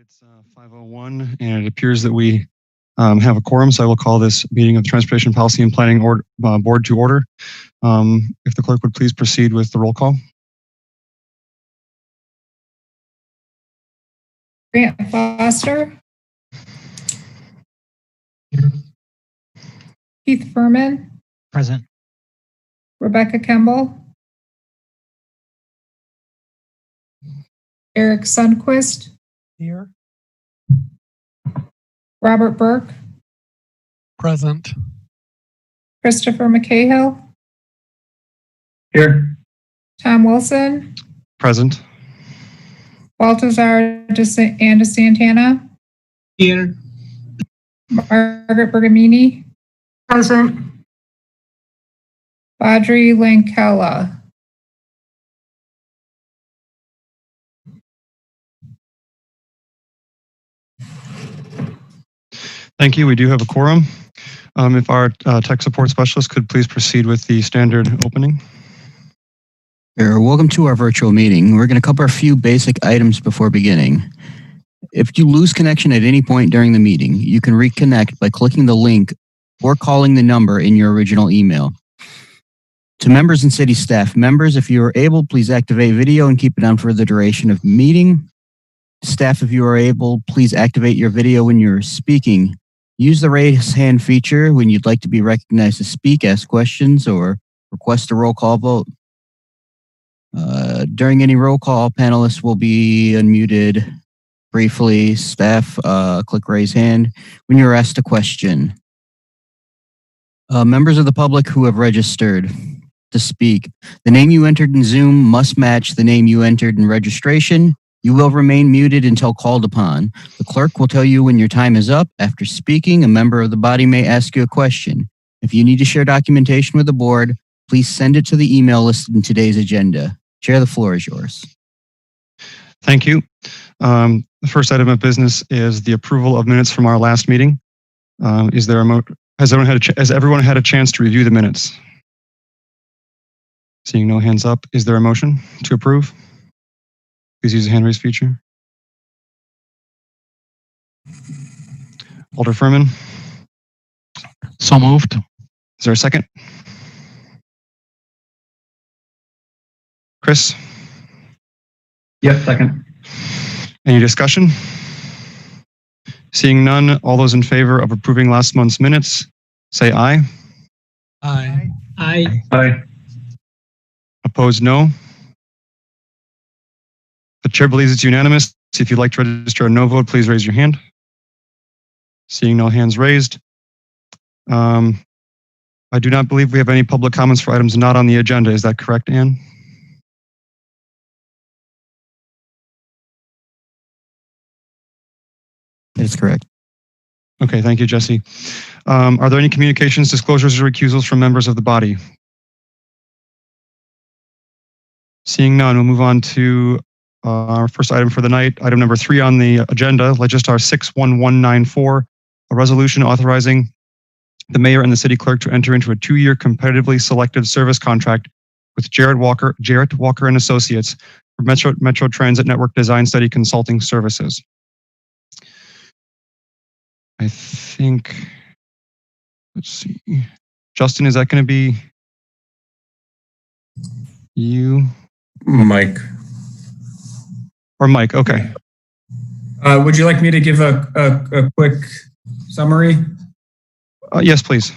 It's 5:01, and it appears that we have a quorum, so I will call this meeting of the Transportation Policy and Planning Board to order. If the clerk would please proceed with the roll call. Grant Foster. Keith Furman. Present. Rebecca Kemble. Eric Sundquist. Here. Robert Burke. Present. Christopher McCahill. Here. Tom Wilson. Present. Baltazar and Santana. Here. Margaret Bergamini. Present. Badri Lankella. Thank you. We do have a quorum. If our tech support specialist could please proceed with the standard opening. Sure. Welcome to our virtual meeting. We're going to cover a few basic items before beginning. If you lose connection at any point during the meeting, you can reconnect by clicking the link or calling the number in your original email. To members and city staff members, if you are able, please activate video and keep it on for the duration of the meeting. Staff, if you are able, please activate your video when you're speaking. Use the raise hand feature when you'd like to be recognized to speak, ask questions, or request a roll call vote. During any roll call, panelists will be unmuted briefly. Staff, click raise hand when you're asked a question. Members of the public who have registered to speak, the name you entered in Zoom must match the name you entered in registration. You will remain muted until called upon. The clerk will tell you when your time is up. After speaking, a member of the body may ask you a question. If you need to share documentation with the board, please send it to the email listed in today's agenda. Chair, the floor is yours. Thank you. The first item of business is the approval of minutes from our last meeting. Has everyone had a chance to review the minutes? Seeing no hands up, is there a motion to approve? Please use the hand raise feature. Alder Furman. So moved. Is there a second? Chris? Yes, second. Any discussion? Seeing none, all those in favor of approving last month's minutes, say aye. Aye. Aye. Aye. Opposed, no. The chair believes it's unanimous. If you'd like to register a no vote, please raise your hand. Seeing no hands raised. I do not believe we have any public comments for items not on the agenda. Is that correct, Ann? That is correct. Okay, thank you, Jesse. Are there any communications, disclosures, or recusals from members of the body? Seeing none, we'll move on to our first item for the night, item number 3 on the agenda, Legistar 61194, a resolution authorizing the mayor and the city clerk to enter into a 2-year competitively selected service contract with Jarrett Walker and Associates for Metro Transit Network Design Study Consulting Services. I think, let's see. Justin, is that going to be you? Mike. Or Mike, okay. Would you like me to give a quick summary? Yes, please.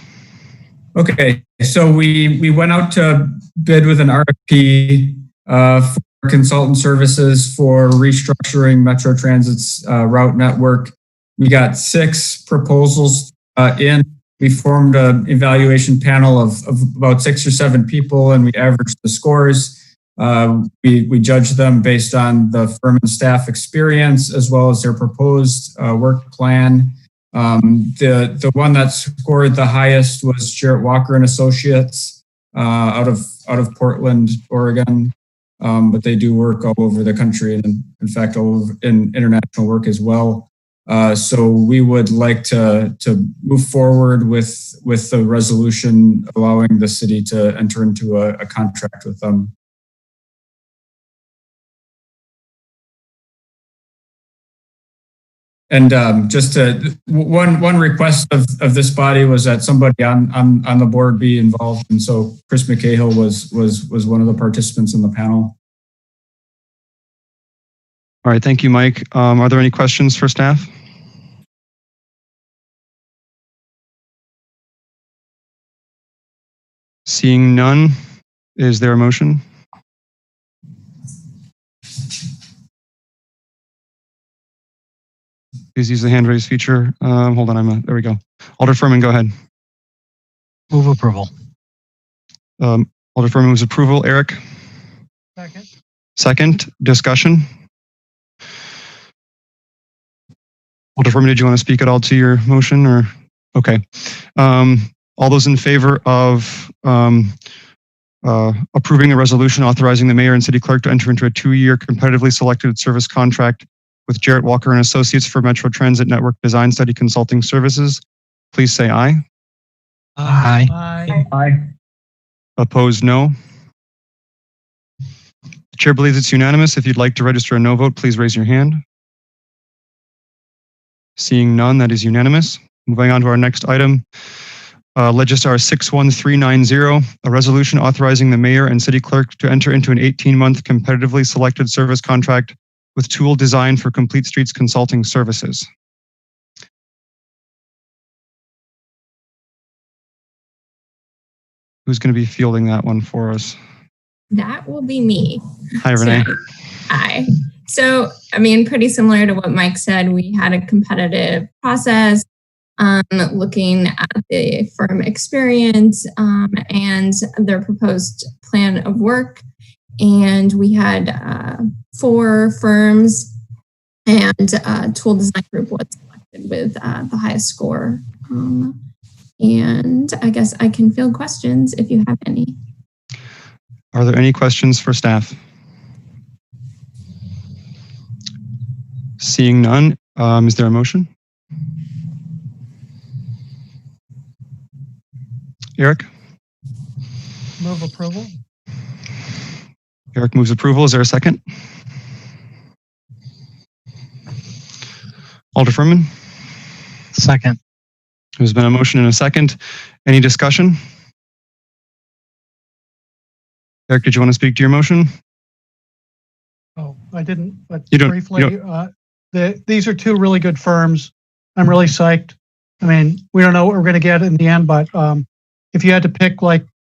Okay, so we went out to bid with an RFP for consultant services for restructuring Metro Transit's route network. We got 6 proposals in. We formed an evaluation panel of about 6 or 7 people, and we averaged the scores. We judged them based on the firm and staff experience as well as their proposed work plan. The one that scored the highest was Jarrett Walker and Associates out of Portland, Oregon. But they do work all over the country and in fact all over in international work as well. So we would like to move forward with the resolution allowing the city to enter into a contract with them. And just one request of this body was that somebody on the board be involved. And so Chris McCahill was one of the participants in the panel. All right, thank you, Mike. Are there any questions for staff? Seeing none, is there a motion? Please use the hand raise feature. Hold on, there we go. Alder Furman, go ahead. Move approval. Alder Furman moves approval. Eric? Second. Second, discussion. Alder Furman, did you want to speak at all to your motion or? Okay. All those in favor of approving a resolution authorizing the mayor and city clerk to enter into a 2-year competitively selected service contract with Jarrett Walker and Associates for Metro Transit Network Design Study Consulting Services, please say aye. Aye. Aye. Opposed, no. The chair believes it's unanimous. If you'd like to register a no vote, please raise your hand. Seeing none, that is unanimous. Moving on to our next item. Legistar 61390, a resolution authorizing the mayor and city clerk to enter into an 18-month competitively selected service contract with Tool Design for Complete Streets Consulting Services. Who's going to be fielding that one for us? That will be me. Hi, Renee. Hi. So, I mean, pretty similar to what Mike said, we had a competitive process looking at the firm experience and their proposed plan of work. And we had 4 firms, and Tool Design Group was selected with the highest score. And I guess I can field questions if you have any. Are there any questions for staff? Seeing none, is there a motion? Eric? Move approval. Eric moves approval. Is there a second? Alder Furman? Second. There's been a motion and a second. Any discussion? Eric, did you want to speak to your motion? Oh, I didn't, but You don't- briefly, you these are 2 really good firms. I'm really psyched. I mean, we don't know what we're going to get in the end, but if you had to pick,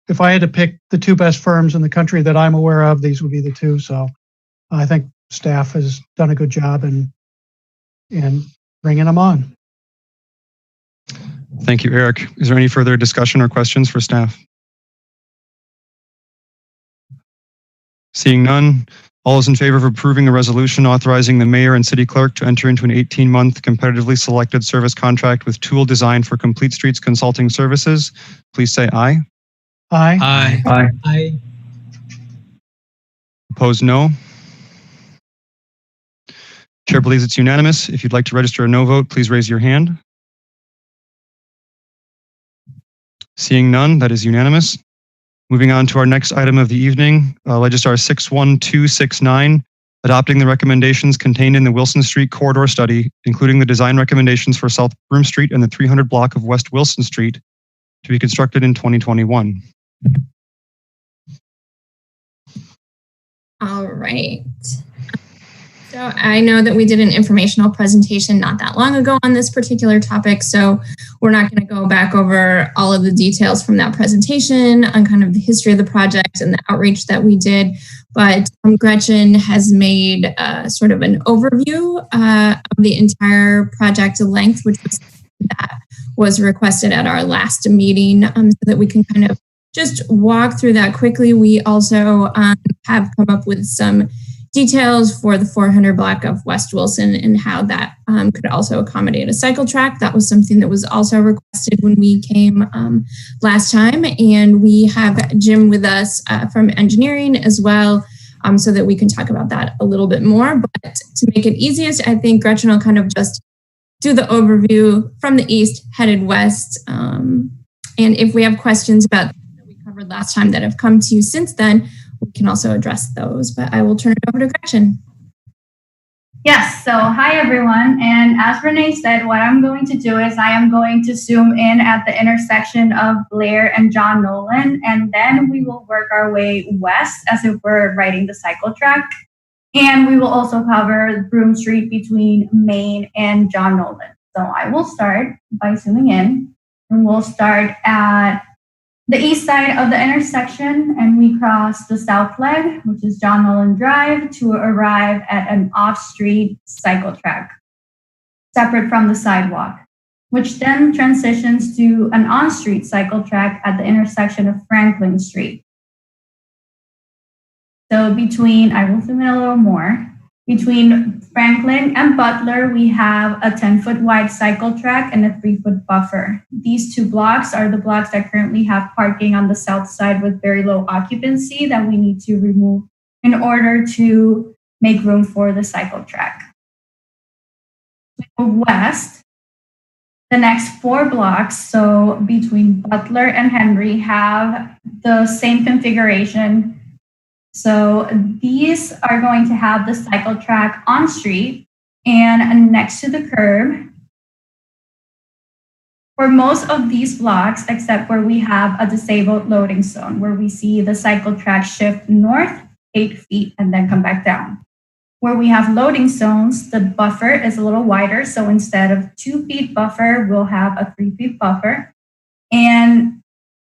if I had to pick the 2 best firms in the country that I'm aware of, these would be the 2. So I think staff has done a good job in bringing them on. Thank you, Eric. Is there any further discussion or questions for staff? Seeing none, all those in favor of approving a resolution authorizing the mayor and city clerk to enter into an 18-month competitively selected service contract with Tool Design for Complete Streets Consulting Services, please say aye. Aye. Aye. Aye. Aye. Opposed, no. Chair believes it's unanimous. If you'd like to register a no vote, please raise your hand. Seeing none, that is unanimous. Moving on to our next item of the evening, Legistar 61269, adopting the recommendations contained in the Wilson Street Corridor Study, including the design recommendations for South Broome Street and the 300 block of West Wilson Street to be constructed in 2021. All right. So I know that we did an informational presentation not that long ago on this particular topic, so we're not going to go back over all of the details from that presentation on kind of the history of the project and the outreach that we did. But Gretchen has made sort of an overview of the entire project length, which was requested at our last meeting, so that we can kind of just walk through that quickly. We also have come up with some details for the 400 block of West Wilson and how that could also accommodate a cycle track. That was something that was also requested when we came last time. And we have Jim with us from engineering as well, so that we can talk about that a little bit more. But to make it easiest, I think Gretchen will kind of just do the overview from the east headed west. And if we have questions about that we covered last time that have come to you since then, we can also address those, but I will turn it over to Gretchen. Yes, so hi everyone. And as Renee said, what I'm going to do is I am going to zoom in at the intersection of Blair and John Nolan, and then we will work our way west as if we're riding the cycle track. And we will also cover Broome Street between Main and John Nolan. So I will start by zooming in, and we'll start at the east side of the intersection, and we cross the south leg, which is John Nolan Drive, to arrive at an off-street cycle track, separate from the sidewalk, which then transitions to an on-street cycle track at the intersection of Franklin Street. So I will zoom in a little more. Between Franklin and Butler, we have a 10-foot wide cycle track and a 3-foot buffer. These two blocks are the blocks that currently have parking on the south side with very low occupancy that we need to remove in order to make room for the cycle track. West, the next 4 blocks, so between Butler and Henry, have the same configuration. So these are going to have the cycle track on street and next to the curb. For most of these blocks, except where we have a disabled loading zone, where we see the cycle track shift north 8 feet and then come back down. Where we have loading zones, the buffer is a little wider. So instead of 2 feet buffer, we'll have a 3 feet buffer. And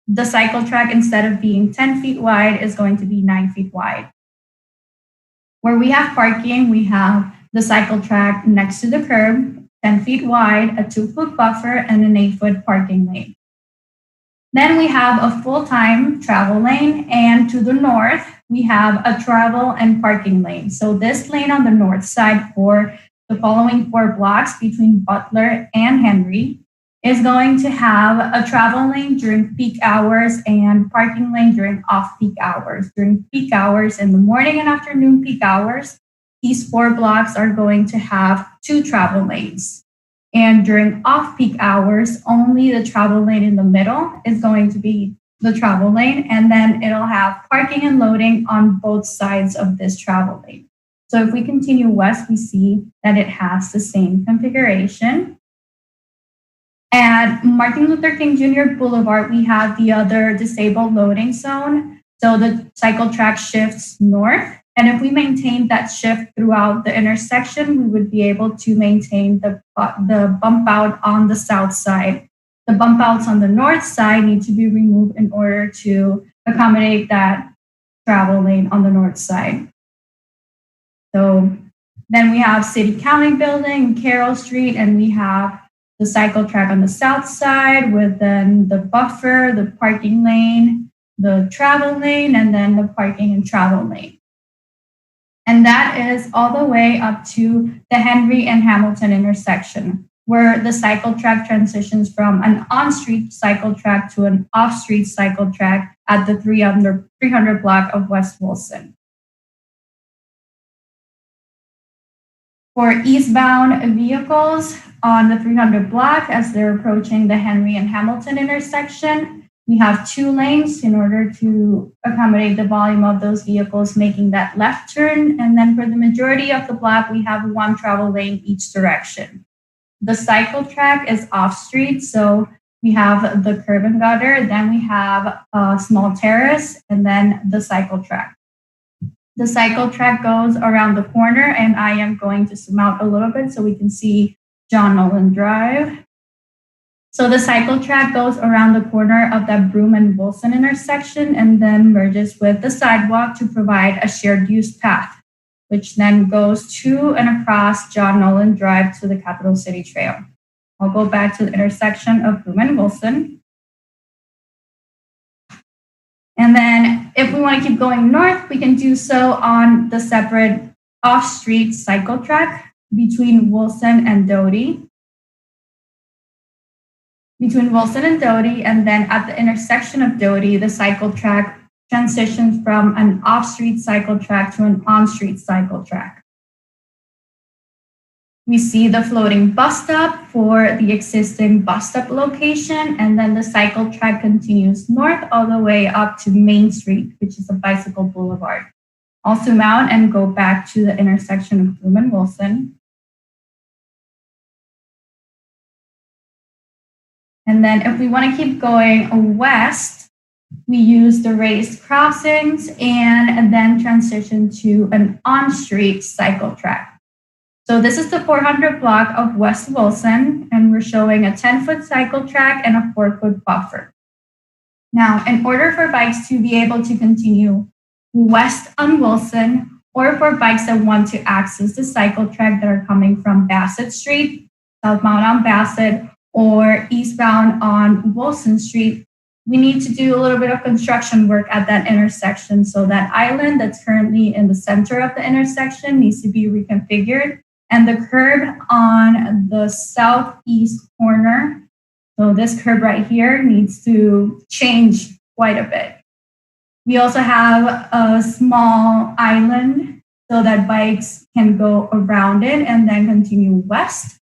the cycle track, instead of being 10 feet wide, is going to be 9 feet wide. Where we have parking, we have the cycle track next to the curb, 10 feet wide, a 2-foot buffer, and an 8-foot parking lane. Then we have a full-time travel lane, and to the north, we have a travel and parking lane. So this lane on the north side for the following 4 blocks between Butler and Henry is going to have a travel lane during peak hours and parking lane during off-peak hours. During peak hours in the morning and afternoon peak hours, these 4 blocks are going to have 2 travel lanes. And during off-peak hours, only the travel lane in the middle is going to be the travel lane, and then it'll have parking and loading on both sides of this travel lane. So if we continue west, we see that it has the same configuration. At Martin Luther King Jr. Boulevard, we have the other disabled loading zone. So the cycle track shifts north. And if we maintain that shift throughout the intersection, we would be able to maintain the bump out on the south side. The bump outs on the north side need to be removed in order to accommodate that travel lane on the north side. So then we have City County Building, Carroll Street, and we have the cycle track on the south side with then the buffer, the parking lane, the travel lane, and then the parking and travel lane. And that is all the way up to the Henry and Hamilton intersection, where the cycle track transitions from an on-street cycle track to an off-street cycle track at the 300 block of West Wilson. For eastbound vehicles on the 300 block, as they're approaching the Henry and Hamilton intersection, we have 2 lanes in order to accommodate the volume of those vehicles making that left turn. And then for the majority of the block, we have 1 travel lane each direction. The cycle track is off-street, so we have the curb and gutter, then we have a small terrace, and then the cycle track. The cycle track goes around the corner, and I am going to zoom out a little bit so we can see John Nolan Drive. So the cycle track goes around the corner of that Broome and Wilson intersection and then merges with the sidewalk to provide a shared use path, which then goes to and across John Nolan Drive to the Capital City Trail. I'll go back to the intersection of Broome and Wilson. And then if we want to keep going north, we can do so on the separate off-street cycle track between Wilson and Doty. Between Wilson and Doty, and then at the intersection of Doty, the cycle track transitions from an off-street cycle track to an on-street cycle track. We see the floating bus stop for the existing bus stop location, and then the cycle track continues north all the way up to Main Street, which is a bicycle boulevard. I'll zoom out and go back to the intersection of Bloom and Wilson. And then if we want to keep going west, we use the raised crossings and then transition to an on-street cycle track. So this is the 400 block of West Wilson, and we're showing a 10-foot cycle track and a 4-foot buffer. Now, in order for bikes to be able to continue west on Wilson, or for bikes that want to access the cycle track that are coming from Bassett Street, southbound on Bassett, or eastbound on Wilson Street, we need to do a little bit of construction work at that intersection. So that island that's currently in the center of the intersection needs to be reconfigured. And the curb on the southeast corner, so this curb right here, needs to change quite a bit. We also have a small island so that bikes can go around it and then continue west.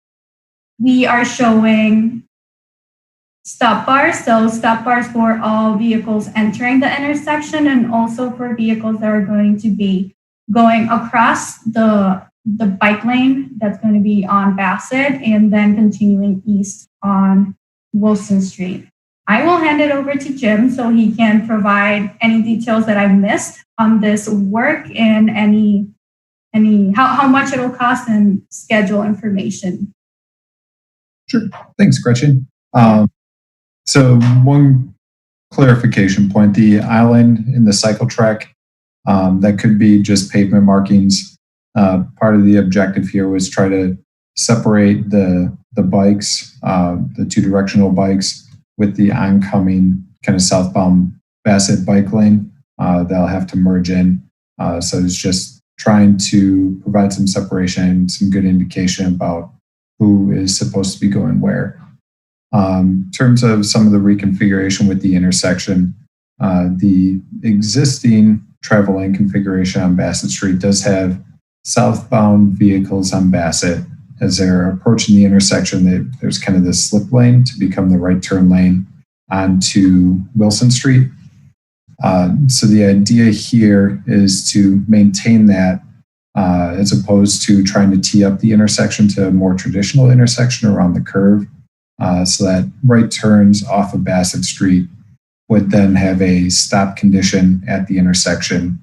We are showing stop bars, so stop bars for all vehicles entering the intersection and also for vehicles that are going to be going across the bike lane that's going to be on Bassett and then continuing east on Wilson Street. I will hand it over to Jim so he can provide any details that I missed on this work and how much it'll cost and schedule information. Sure. Thanks, Gretchen. So one clarification point, the island in the cycle track, that could be just pavement markings. Part of the objective here was try to separate the bikes, the two directional bikes with the oncoming kind of southbound Bassett bike lane. They'll have to merge in. So it's just trying to provide some separation, some good indication about who is supposed to be going where. In terms of some of the reconfiguration with the intersection, the existing travel lane configuration on Bassett Street does have southbound vehicles on Bassett. As they're approaching the intersection, there's kind of this slip lane to become the right turn lane onto Wilson Street. So the idea here is to maintain that as opposed to trying to tee up the intersection to a more traditional intersection around the curve. So that right turns off of Bassett Street would then have a stop condition at the intersection,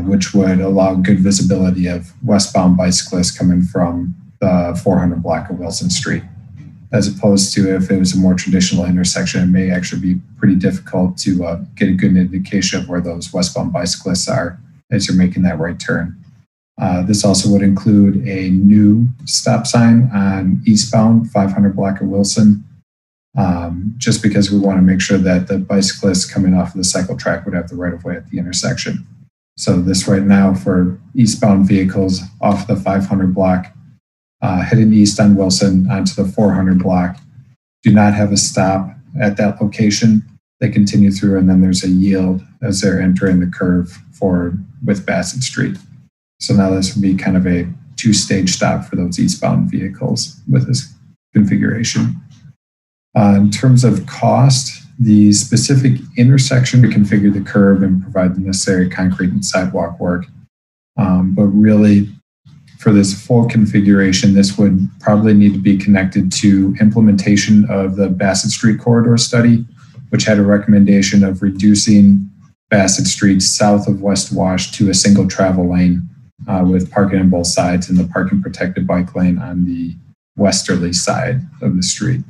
which would allow good visibility of westbound bicyclists coming from the 400 block of Wilson Street. As opposed to if it was a more traditional intersection, it may actually be pretty difficult to get a good indication of where those westbound bicyclists are as you're making that right turn. This also would include a new stop sign on eastbound 500 block of Wilson, just because we want to make sure that the bicyclists coming off of the cycle track would have the right of way at the intersection. So this right now for eastbound vehicles off the 500 block, heading east on Wilson onto the 400 block, do not have a stop at that location. They continue through and then there's a yield as they're entering the curve with Bassett Street. So now this would be kind of a two-stage stop for those eastbound vehicles with this configuration. In terms of cost, the specific intersection to configure the curve and provide the necessary concrete and sidewalk work. But really, for this full configuration, this would probably need to be connected to implementation of the Bassett Street corridor study, which had a recommendation of reducing Bassett Street south of West Wash to a single travel lane with parking on both sides and the parking protected bike lane on the westerly side of the street.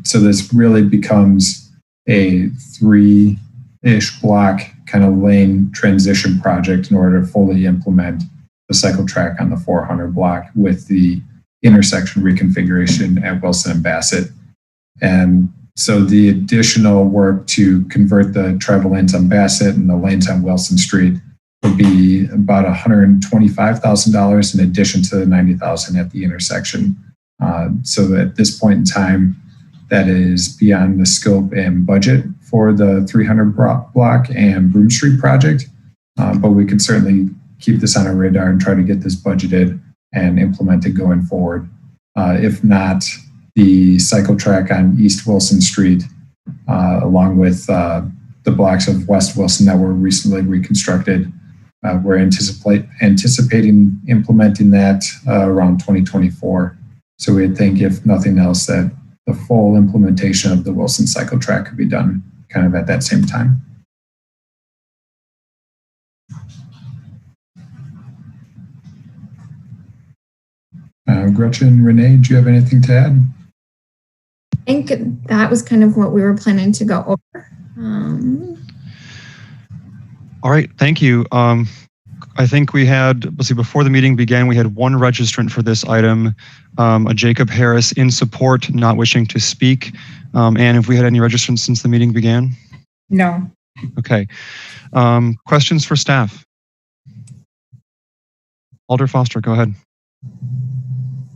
So this really becomes a 3-ish block kind of lane transition project in order to fully implement the cycle track on the 400 block with the intersection reconfiguration at Wilson and Bassett. And so the additional work to convert the travel lanes on Bassett and the lanes on Wilson Street would be about $125,000 in addition to the $90,000 at the intersection. So at this point in time, that is beyond the scope and budget for the 300 block and Broome Street project. But we can certainly keep this on our radar and try to get this budgeted and implemented going forward. If not, the cycle track on East Wilson Street, along with the blocks of West Wilson that were recently reconstructed, We're anticipating implementing that around 2024. So we think, if nothing else, that the full implementation of the Wilson cycle track could be done kind of at that same time. Gretchen, Renee, do you have anything to add? I think that was kind of what we were planning to go over. All right, thank you. I think we had, let's see, before the meeting began, we had one registrant for this item, a Jacob Harris in support, not wishing to speak. And if we had any registrants since the meeting began? No. Okay. Questions for staff? Alder Foster, go ahead.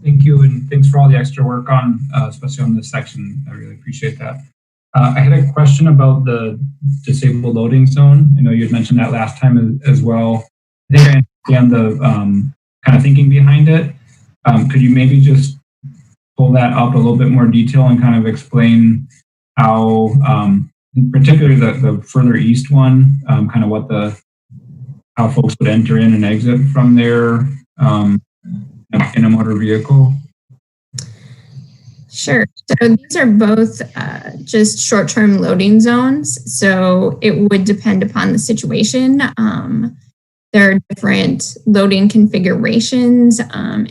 Thank you, and thanks for all the extra work on, especially on this section. I really appreciate that. I had a question about the disabled loading zone. I know you had mentioned that last time as well. I think I understand the kind of thinking behind it. Could you maybe just pull that up a little bit more detail and kind of explain how, particularly the further east one, kind of what how folks would enter in and exit from there in a motor vehicle? Sure. So these are both just short-term loading zones. So it would depend upon the situation. There are different loading configurations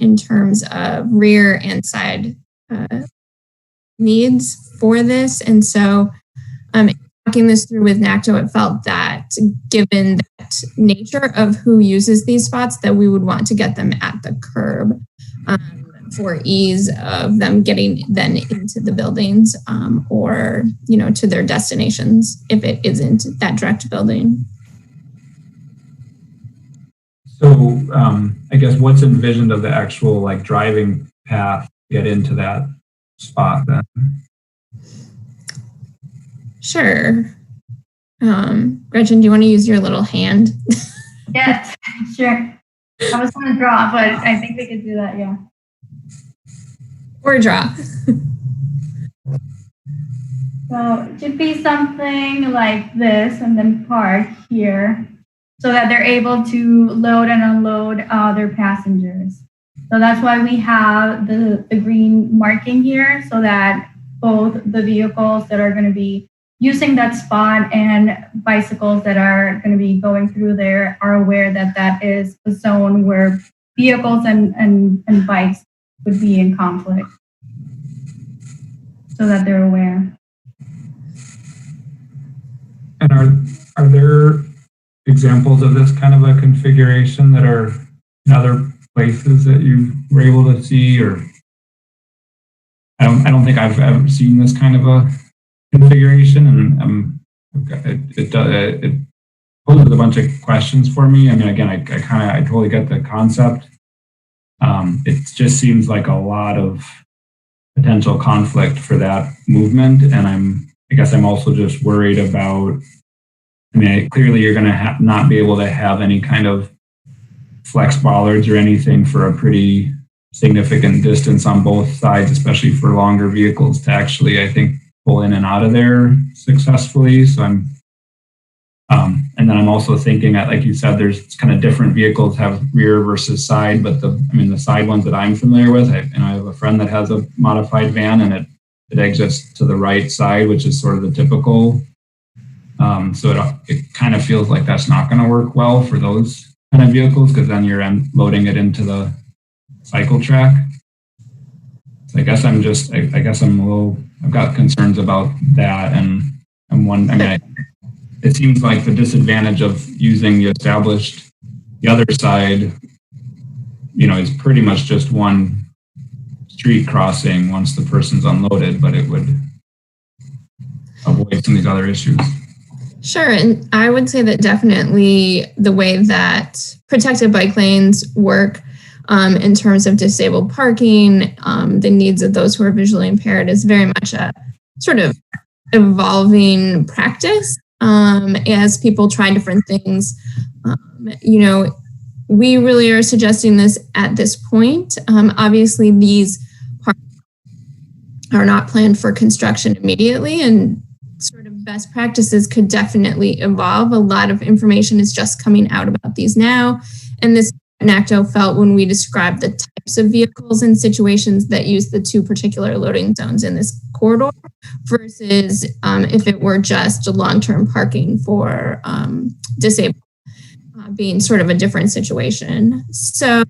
in terms of rear and side needs for this. And so talking this through with NACTO, it felt that given that nature of who uses these spots, that we would want to get them at the curb for ease of them getting then into the buildings or, to their destinations if it isn't that direct building. So I guess what's envisioned of the actual driving path to get into that spot then? Sure. Gretchen, do you want to use your little hand? Yes, sure. I was going to draw, but I think we could do that, yeah. Or draw. So it should be something like this and then park here so that they're able to load and unload their passengers. So that's why we have the green marking here so that both the vehicles that are going to be using that spot and bicycles that are going to be going through there are aware that that is a zone where vehicles and bikes would be in conflict, so that they're aware. And are there examples of this kind of a configuration that are in other places that you were able to see? Or I don't think I've ever seen this kind of a configuration, and it poses a bunch of questions for me. I mean, again, I totally get the concept. It just seems like a lot of potential conflict for that movement, and I guess I'm also just worried about. I mean, clearly you're going to not be able to have any kind of flex bollards or anything for a pretty significant distance on both sides, especially for longer vehicles to actually, I think, pull in and out of there successfully. So and then I'm also thinking that, like you said, there's kind of different vehicles have rear versus side, but the side ones that I'm familiar with, I have a friend that has a modified van and it exits to the right side, which is sort of the typical. So it kind of feels like that's not going to work well for those kind of vehicles, because then you're loading it into the cycle track. So I guess I'm I've got concerns about that, and it seems like the disadvantage of using the other side, is pretty much just one street crossing once the person's unloaded, but it would avoid some of these other issues. Sure, and I would say that definitely the way that protected bike lanes work in terms of disabled parking, the needs of those who are visually impaired is very much a sort of evolving practice as people try different things. We really are suggesting this at this point. Obviously, these parks are not planned for construction immediately, and sort of best practices could definitely evolve. A lot of information is just coming out about these now. And this NACTO felt when we described the types of vehicles and situations that use the two particular loading zones in this corridor versus if it were just long-term parking for disabled being sort of a different situation. So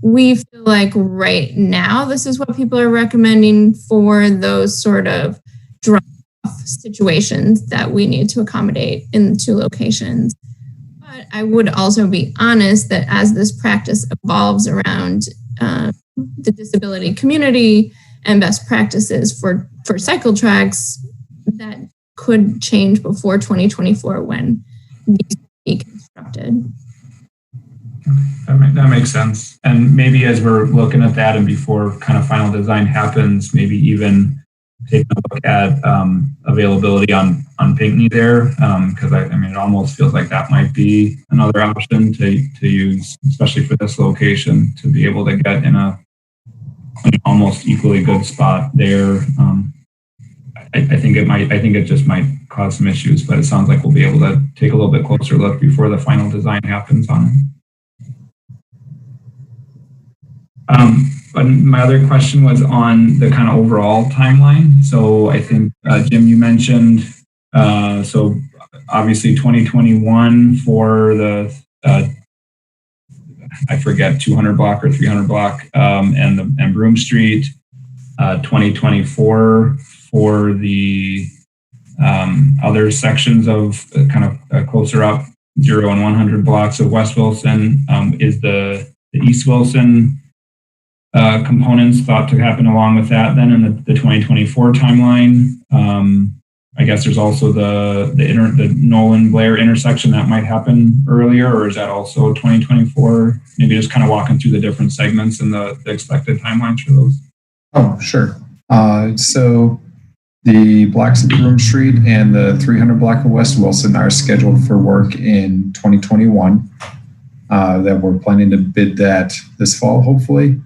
we feel like right now, this is what people are recommending for those sort of drop-off situations that we need to accommodate in the two locations. But I would also be honest that as this practice evolves around the disability community and best practices for cycle tracks, that could change before 2024 when these be constructed. That makes sense. And maybe as we're looking at that and before kind of final design happens, maybe even take a look at availability on Pinckney there, because I mean, it almost feels like that might be another option to use, especially for this location, to be able to get in an almost equally good spot there. I think it just might cause some issues, but it sounds like we'll be able to take a little bit closer look before the final design happens on it. But my other question was on the kind of overall timeline. So I think, Jim, you mentioned, so obviously 2021 for the, I forget, 200 block or 300 block and Broome Street, 2024 for the other sections of kind of closer up 0 and 100 blocks of West Wilson. Is the East Wilson components thought to happen along with that then in the 2024 timeline? I guess there's also the Nolan Blair intersection that might happen earlier, or is that also 2024? Maybe just kind of walking through the different segments and the expected timelines for those. Oh, sure. So the blocks of Broome Street and the 300 block of West Wilson are scheduled for work in 2021. That we're planning to bid that this fall, hopefully.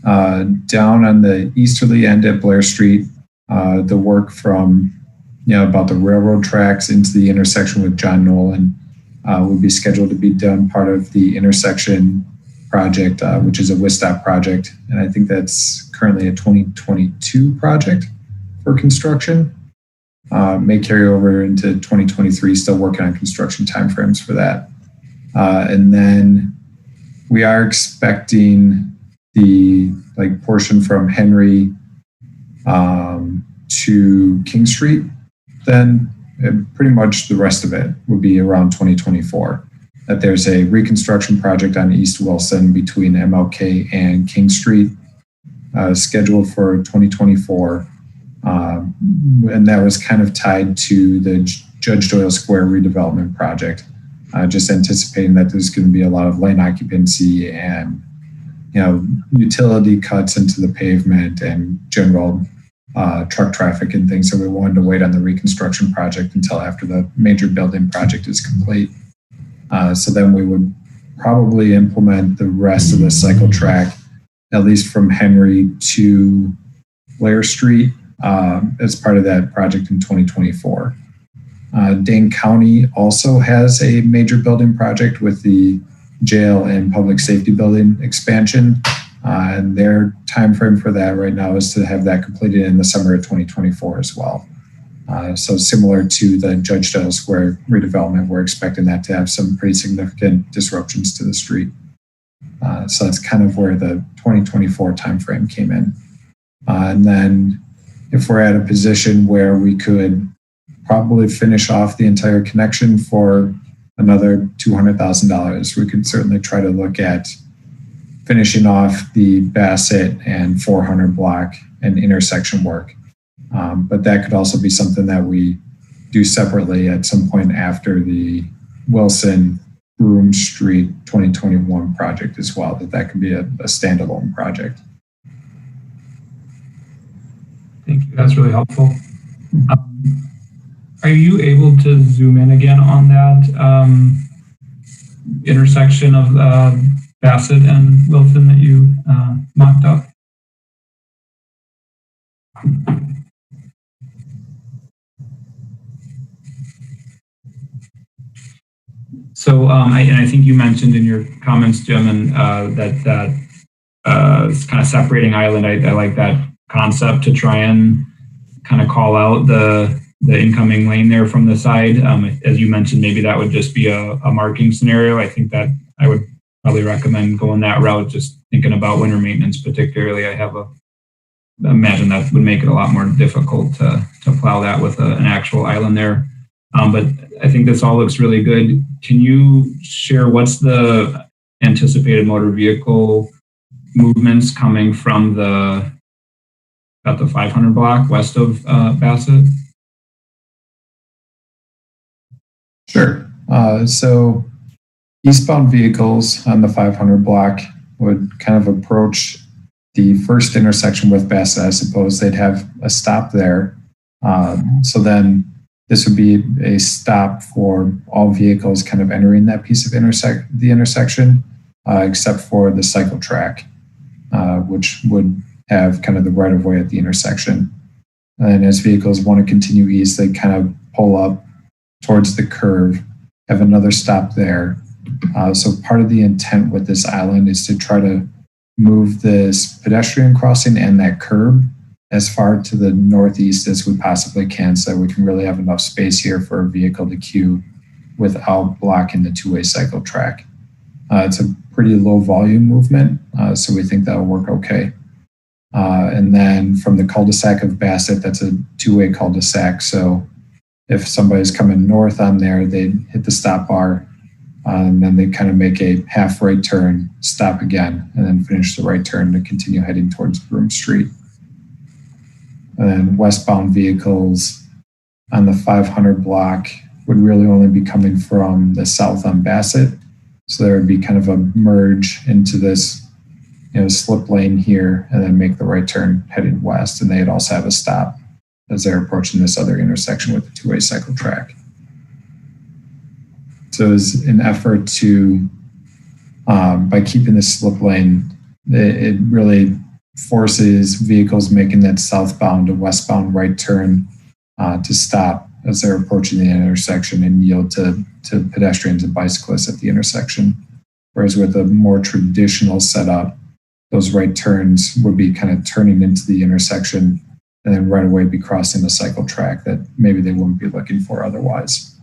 Down on the easterly end at Blair Street, the work from about the railroad tracks into the intersection with John Nolan will be scheduled to be done part of the intersection project, which is a WISTOP project, and I think that's currently a 2022 project for construction. May carry over into 2023. Still working on construction timeframes for that, and then we are expecting the portion from Henry to King Street, then pretty much the rest of it would be around 2024. That there's a reconstruction project on East Wilson between MLK and King Street scheduled for 2024. And that was kind of tied to the Judge Doyle Square redevelopment project, just anticipating that there's going to be a lot of lane occupancy and utility cuts into the pavement and general truck traffic and things. So we wanted to wait on the reconstruction project until after the major building project is complete. So then we would probably implement the rest of the cycle track, at least from Henry to Blair Street, as part of that project in 2024. Dane County also has a major building project with the jail and public safety building expansion. And their time frame for that right now is to have that completed in the summer of 2024 as well. So similar to the Judge Doyle Square redevelopment, we're expecting that to have some pretty significant disruptions to the street. So that's kind of where the 2024 timeframe came in. And then if we're at a position where we could probably finish off the entire connection for another $200,000, we could certainly try to look at finishing off the Bassett and 400 block and intersection work. But that could also be something that we do separately at some point after the Wilson Broome Street 2021 project as well, that could be a standalone project. Thank you. That's really helpful. Are you able to zoom in again on that intersection of Bassett and Wilson that you mocked up? So, and I think you mentioned in your comments, Jim, and that it's kind of separating island. I like that concept to try and kind of call out the incoming lane there from the side. As you mentioned, maybe that would just be a marking scenario. I think that I would probably recommend going that route, just thinking about winter maintenance particularly. Imagine that would make it a lot more difficult to plow that with an actual island there. But I think this all looks really good. Can you share what's the anticipated motor vehicle movements coming from the 500 block west of Bassett? Sure. So eastbound vehicles on the 500 block would kind of approach the first intersection with Bassett. I suppose they'd have a stop there. So then this would be a stop for all vehicles kind of entering that piece of the intersection, except for the cycle track, which would have kind of the right of way at the intersection. And as vehicles want to continue east, they kind of pull up towards the curve, have another stop there. So part of the intent with this island is to try to move this pedestrian crossing and that curb as far to the northeast as we possibly can, so we can really have enough space here for a vehicle to queue without blocking the two-way cycle track. It's a pretty low volume movement, so we think that'll work okay. And then from the cul-de-sac of Bassett, that's a two-way cul-de-sac. So if somebody's coming north on there, they hit the stop bar, and then they kind of make a half right turn, stop again, and then finish the right turn to continue heading towards Broome Street. And then westbound vehicles on the 500 block would really only be coming from the south on Bassett. So there would be kind of a merge into this, slip lane here, and then make the right turn heading west. And they'd also have a stop as they're approaching this other intersection with the two-way cycle track. So as an effort to, by keeping this slip lane, it really forces vehicles making that southbound to westbound right turn to stop as they're approaching the intersection and yield to pedestrians and bicyclists at the intersection. Whereas with a more traditional setup, those right turns would be kind of turning into the intersection and then right away be crossing the cycle track that maybe they wouldn't be looking for otherwise.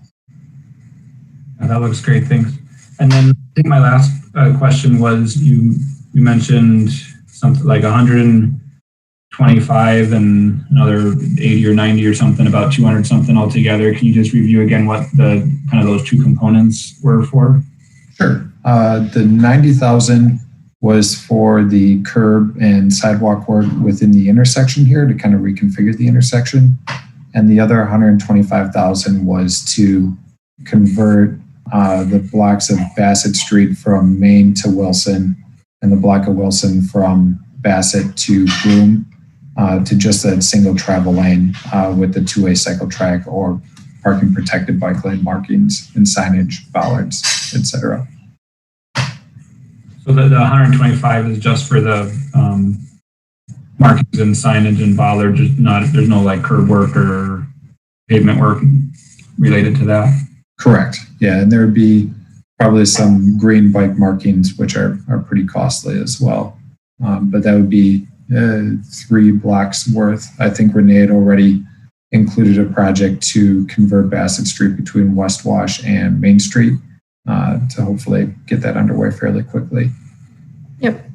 That looks great, thanks. And then I think my last question was you mentioned something like 125 and another 80 or 90 or something, about 200 something altogether. Can you just review again what the kind of those two components were for? Sure. The 90,000 was for the curb and sidewalk work within the intersection here to kind of reconfigure the intersection. And the other 125,000 was to convert the blocks of Bassett Street from Main to Wilson and the block of Wilson from Bassett to Broome to just a single travel lane with the two-way cycle track or parking protected bike lane markings and signage, bollards, etc. So the 125 is just for the markings and signage and bollards, there's no like curb work or pavement work related to that? Correct. Yeah, and there would be probably some green bike markings, which are pretty costly as well. But that would be 3 blocks worth. I think Renee had already included a project to convert Bassett Street between West Wash and Main Street to hopefully get that underway fairly quickly. Yep.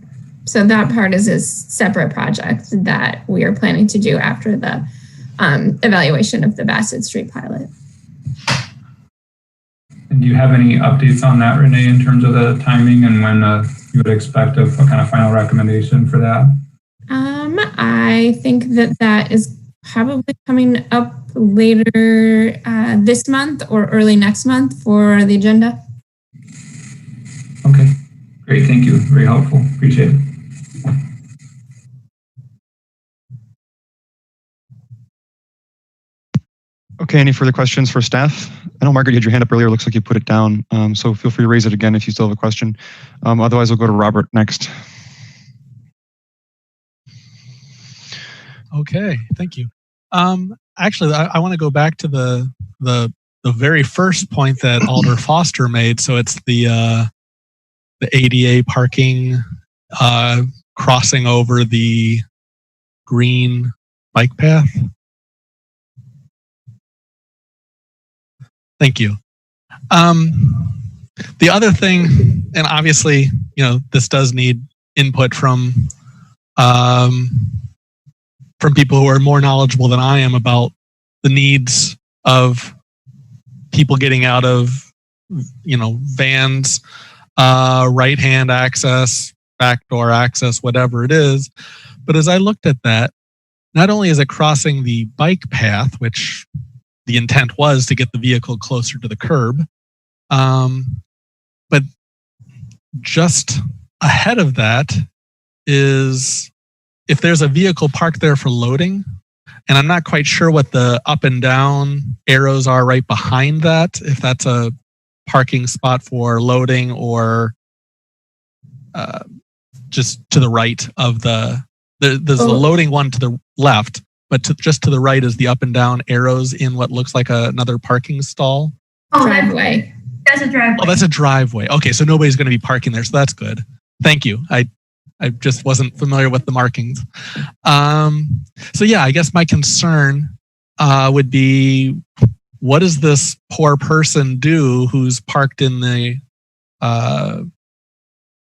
So that part is a separate project that we are planning to do after the evaluation of the Bassett Street pilot. And do you have any updates on that, Renee, in terms of the timing and when you would expect a kind of final recommendation for that? I think that is probably coming up later this month or early next month for the agenda. Okay, great. Thank you. Very helpful. Appreciate it. Okay, any further questions for staff? I know, Margaret, you had your hand up earlier. Looks like you put it down. So feel free to raise it again if you still have a question. Otherwise, we'll go to Robert next. Okay, thank you. Actually, I want to go back to the the very first point that Alder Foster made. So it's the ADA parking crossing over the green bike path. Thank you. The other thing, and obviously, this does need input from people who are more knowledgeable than I am about the needs of people getting out of, vans, right-hand access, backdoor access, whatever it is. But as I looked at that, not only is it crossing the bike path, which the intent was to get the vehicle closer to the curb, but just ahead of that is if there's a vehicle parked there for loading, and I'm not quite sure what the up and down arrows are right behind that, if that's a parking spot for loading or just to the right of there's the loading one to the left, but just to the right is the up and down arrows in what looks like another parking stall. Driveway. That's a driveway. Oh, that's a driveway. Okay, so nobody's going to be parking there, so that's good. Thank you. I just wasn't familiar with the markings. So yeah, I guess my concern would be, what does this poor person do who's parked in the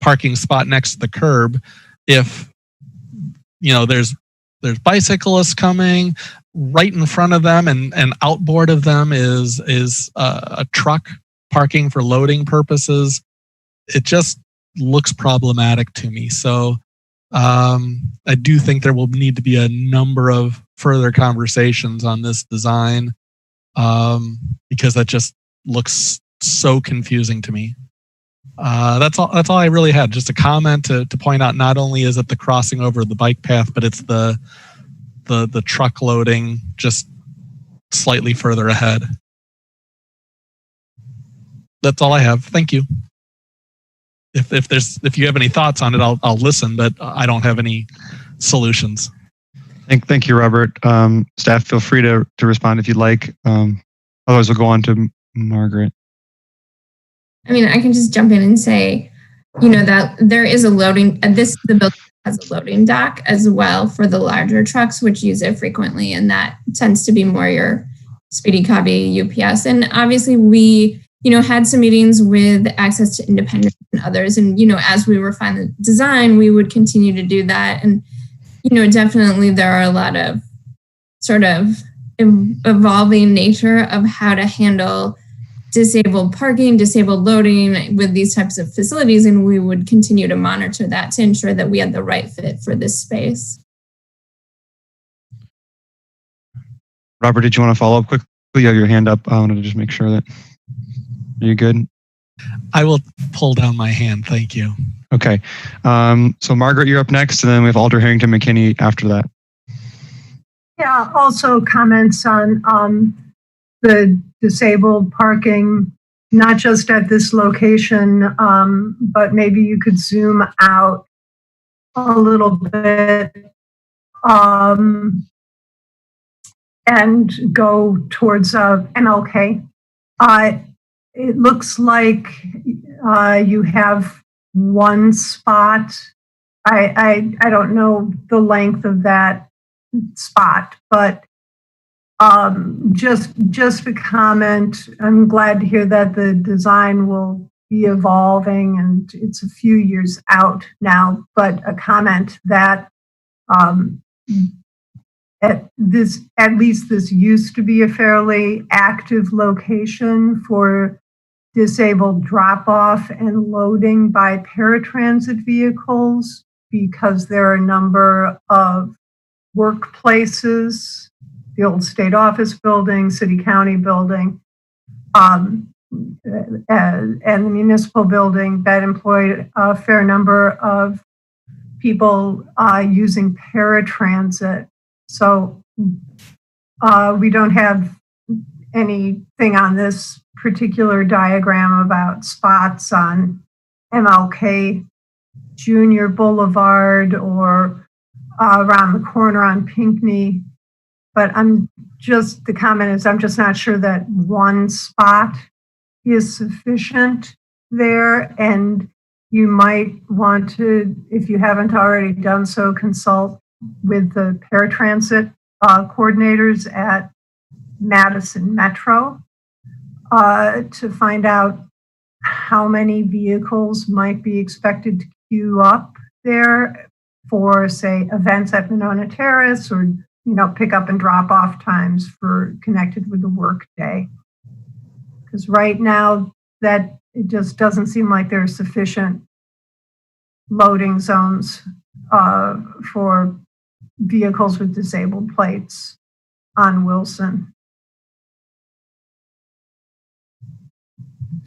parking spot next to the curb if there's bicyclists coming right in front of them, and outboard of them is a truck parking for loading purposes? It just looks problematic to me. So I do think there will need to be a number of further conversations on this design, because that just looks so confusing to me. That's all I really had. Just a comment to point out, not only is it the crossing over the bike path, but it's the truck loading just slightly further ahead. That's all I have. Thank you. If you have any thoughts on it, I'll listen, but I don't have any solutions. Thank you, Robert. Staff, feel free to respond if you'd like. Otherwise, we'll go on to Margaret. I mean, I can just jump in and say, that there is a loading, the building has a loading dock as well for the larger trucks, which use it frequently. And that tends to be more your Speedy Copy, UPS. And obviously we, had some meetings with Access to Independence and others. And, as we refine the design, we would continue to do that. And, definitely there are a lot of sort of evolving nature of how to handle disabled parking, disabled loading with these types of facilities. And we would continue to monitor that to ensure that we had the right fit for this space. Robert, did you want to follow up quickly? You have your hand up. I wanted to just make sure that you're good. I will pull down my hand. Thank you. Okay. So Margaret, you're up next, and then we have Alder Harrington McKinney after that. Yeah, also comments on the disabled parking, not just at this location, but maybe you could zoom out a little bit and go towards MLK. It looks like you have one spot. I don't know the length of that spot, but just a comment. I'm glad to hear that the design will be evolving, and it's a few years out now, but a comment that at least this used to be a fairly active location for disabled drop-off and loading by paratransit vehicles, because there are a number of workplaces, the old state office building, city county building, and the municipal building that employed a fair number of people using paratransit. So we don't have anything on this particular diagram about spots on MLK Junior Boulevard or around the corner on Pinckney. But I'm just the comment is I'm just not sure that one spot is sufficient there. And you might want to, if you haven't already done so, consult with the paratransit coordinators at Madison Metro to find out how many vehicles might be expected to queue up there for, say, events at Monona Terrace, or pick up and drop off times for connected with the workday. Because right now that it just doesn't seem like there are sufficient loading zones for vehicles with disabled plates on Wilson.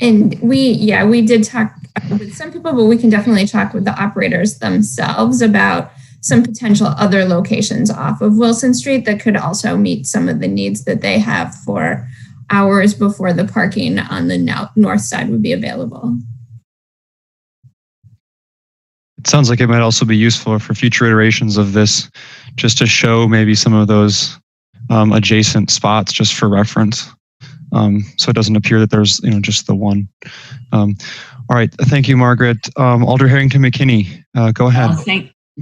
And we did talk with some people, but we can definitely talk with the operators themselves about some potential other locations off of Wilson Street that could also meet some of the needs that they have for hours before the parking on the north side would be available. It sounds like it might also be useful for future iterations of this, just to show maybe some of those adjacent spots just for reference. So it doesn't appear that there's just the one. All right, thank you, Margaret. Alder Harrington McKinney, go ahead.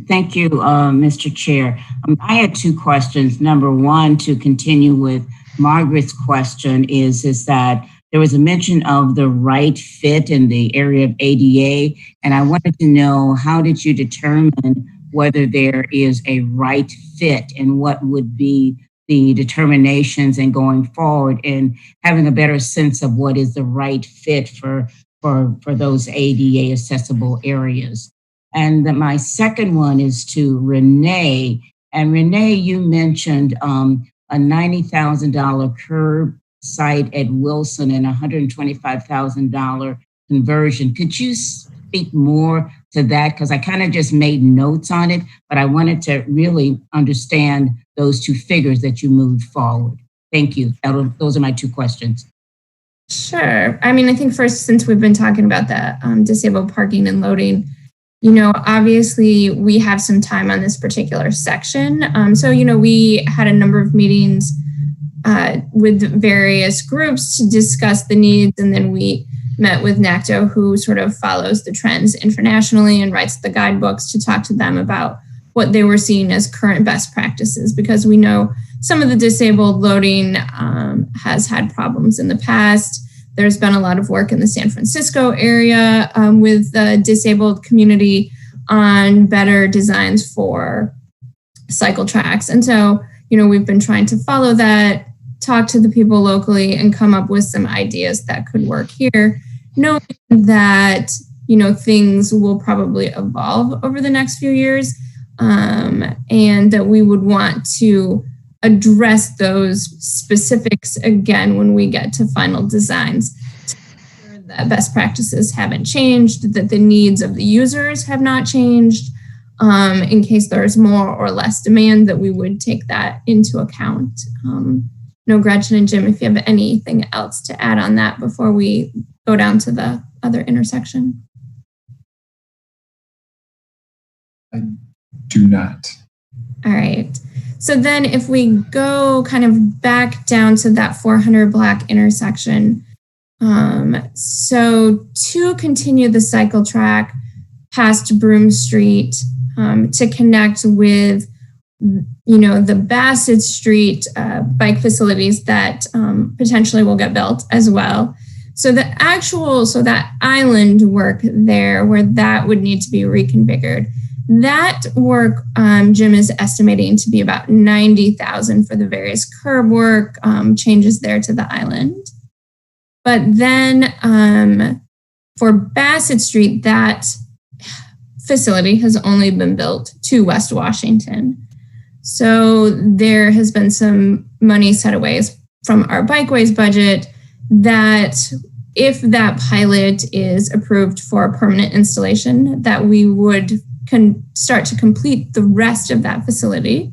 Thank you, Mr. Chair. I had two questions. Number one, to continue with Margaret's question, is that there was a mention of the right fit in the area of ADA, and I wanted to know, how did you determine whether there is a right fit, and what would be the determinations and going forward, and having a better sense of what is the right fit for those ADA accessible areas? And my second one is to Renee. And Renee, you mentioned a $90,000 curb site at Wilson and $125,000 conversion. Could you speak more to that? Because I kind of just made notes on it, but I wanted to really understand those two figures that you moved forward. Thank you. Those are my two questions. Sure. I mean, I think first, since we've been talking about the disabled parking and loading, obviously we have some time on this particular section. So we had a number of meetings with various groups to discuss the needs, and then we met with NACTO, who sort of follows the trends internationally and writes the guidebooks, to talk to them about what they were seeing as current best practices, because we know some of the disabled loading has had problems in the past. There's been a lot of work in the San Francisco area with the disabled community on better designs for cycle tracks. And so, we've been trying to follow that, talk to the people locally, and come up with some ideas that could work here, knowing that, things will probably evolve over the next few years, and that we would want to address those specifics again when we get to final designs, to make sure that best practices haven't changed, that the needs of the users have not changed, in case there's more or less demand, that we would take that into account. Gretchen and Jim, if you have anything else to add on that before we go down to the other intersection. I do not. All right. So then if we go kind of back down to that 400 block intersection, so to continue the cycle track past Broome Street, to connect with, the Bassett Street bike facilities that potentially will get built as well. So that island work there, where that would need to be reconfigured, that work, Jim is estimating to be about $90,000 for the various curb work, changes there to the island. But then for Bassett Street, that facility has only been built to West Washington. So there has been some money set away from our bikeways budget that if that pilot is approved for permanent installation, that we would start to complete the rest of that facility,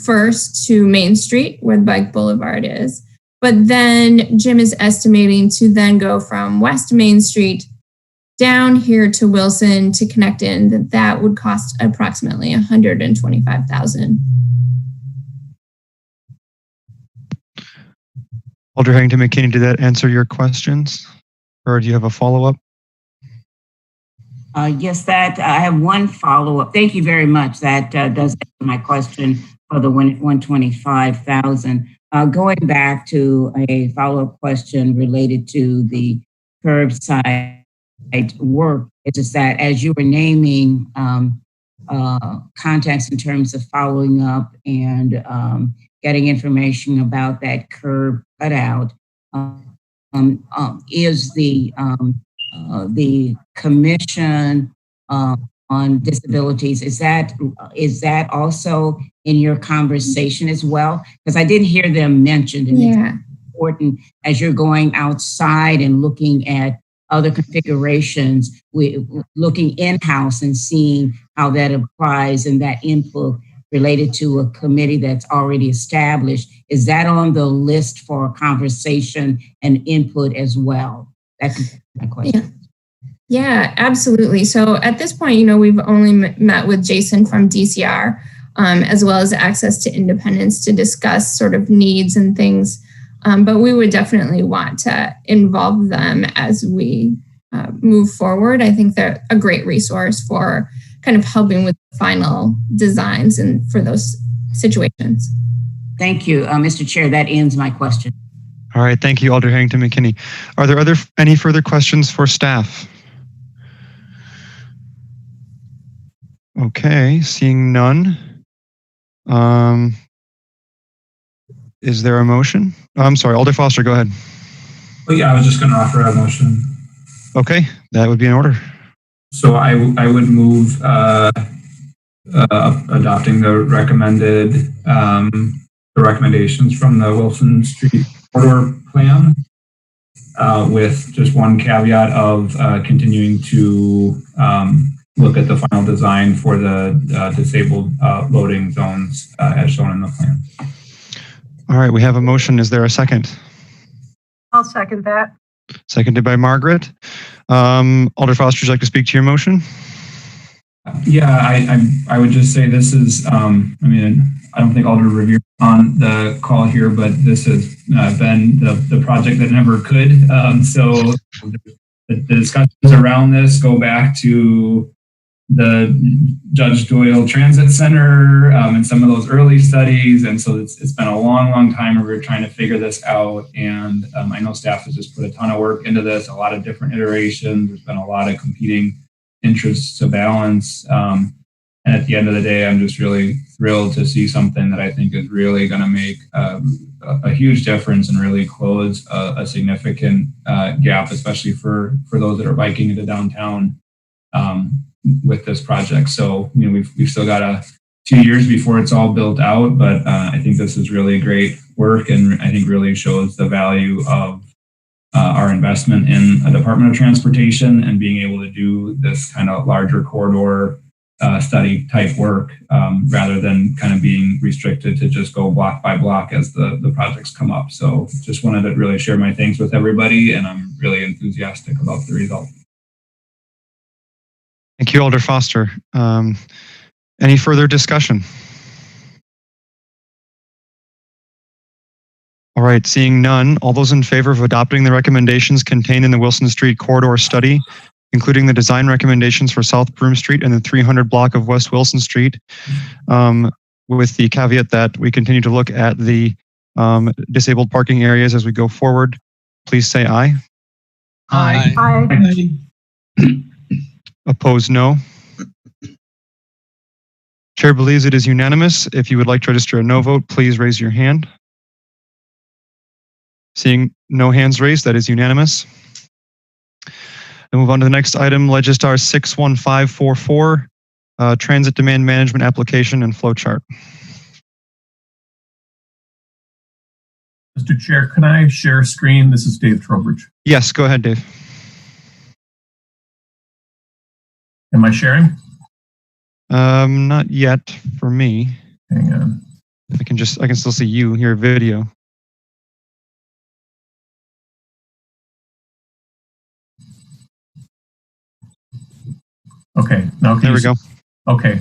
first to Main Street, where the Bike Boulevard is. But then Jim is estimating to then go from West Main Street down here to Wilson to connect in. That would cost approximately $125,000. Alder Harrington McKinney, did that answer your questions? Or do you have a follow-up? Yes, that I have one follow-up. Thank you very much. That does answer my question for the 125,000. Going back to a follow-up question related to the curbside work, it's just that as you were naming contacts in terms of following up and getting information about that curb cutout, is the commission on disabilities, is that also in your conversation as well? Because I didn't hear them mentioned, and it's important as you're going outside and looking at other configurations, looking in-house and seeing how that applies and that input related to a committee that's already established. Is that on the list for conversation and input as well? That's my question. Yeah, absolutely. So at this point, we've only met with Jason from DCR, as well as Access to Independence to discuss sort of needs and things. But we would definitely want to involve them as we move forward. I think they're a great resource for kind of helping with any designs and for those situations. Thank you, Mr. Chair. That ends my question. All right, thank you, Alder Harrington McKinney. Are there any further questions for staff? Okay, seeing none. Is there a motion? I'm sorry, Alder Foster, go ahead. Well, yeah, I was just going to offer a motion. Okay, that would be in order. So I would move adopting the recommendations from the Wilson Street corridor plan, with just one caveat of continuing to look at the final design for the disabled loading zones as shown in the plan. All right, we have a motion. Is there a second? I'll second that. Seconded by Margaret. Alder Foster, would you like to speak to your motion? Yeah, I would just say this is, I don't think Alder Revere on the call here, but this has been the project that never could. So the discussions around this go back to the Judge Doyle Transit Center and some of those early studies. And so it's been a long, long time where we're trying to figure this out. And I know staff has just put a ton of work into this, a lot of different iterations. There's been a lot of competing interests to balance. And at the end of the day, I'm just really thrilled to see something that I think is really going to make a huge difference and really close a significant gap, especially for those that are biking into downtown with this project. So, we've still got 2 years before it's all built out, but I think this is really great work, and I think really shows the value of our investment in a Department of Transportation and being able to do this kind of larger corridor study type work rather than kind of being restricted to just go block by block as the projects come up. So just wanted to really share my thanks with everybody, and I'm really enthusiastic about the result. Thank you, Alder Foster. Any further discussion? All right, seeing none, all those in favor of adopting the recommendations contained in the Wilson Street corridor study, including the design recommendations for South Broome Street and the 300 block of West Wilson Street, with the caveat that we continue to look at the disabled parking areas as we go forward, please say aye. Aye. Aye. Opposed, no. Chair believes it is unanimous. If you would like to register a no vote, please raise your hand. Seeing no hands raised, that is unanimous. We'll move on to the next item, Legistar 61544, Transit Demand Management Application and Flowchart. Mr. Chair, can I share screen? This is Dave Trowbridge. Yes, go ahead, Dave. Am I sharing? Not yet for me. Hang on. I can still see you, your video. Okay, now there we go. Okay.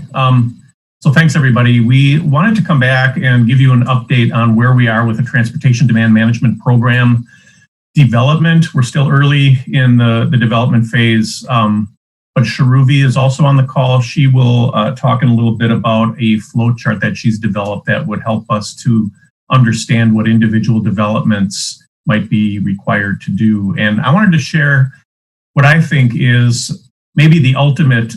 So thanks, everybody. We wanted to come back and give you an update on where we are with the Transportation Demand Management Program development. We're still early in the development phase, but Sharuvi is also on the call. She will talk in a little bit about a flow chart that she's developed that would help us to understand what individual developments might be required to do. And I wanted to share what I think is maybe the ultimate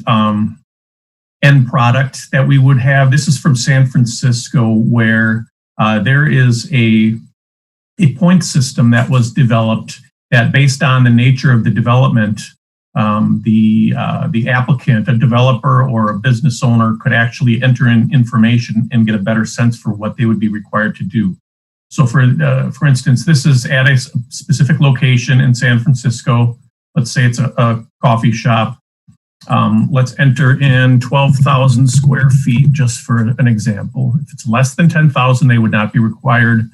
end product that we would have. This is from San Francisco, where there is a point system that was developed that, based on the nature of the development, the applicant, a developer or a business owner, could actually enter in information and get a better sense for what they would be required to do. So for instance, this is at a specific location in San Francisco. Let's say it's a coffee shop. Let's enter in 12,000 square feet, just for an example. If it's less than 10,000, they would not be required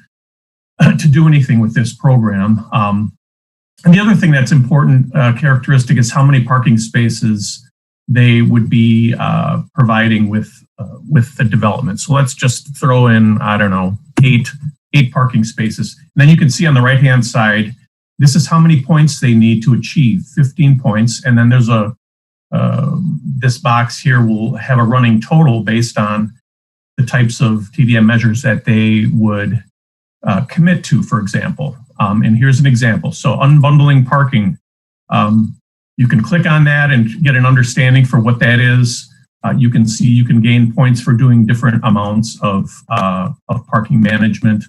to do anything with this program. And the other thing that's important characteristic is how many parking spaces they would be providing with the development. So let's just throw in, I don't know, eight parking spaces. And then you can see on the right-hand side, this is how many points they need to achieve, 15 points. And then there's this box here will have a running total based on the types of TDM measures that they would commit to, for example. And here's an example. So unbundling parking, you can click on that and get an understanding for what that is. You can see you can gain points for doing different amounts of parking management.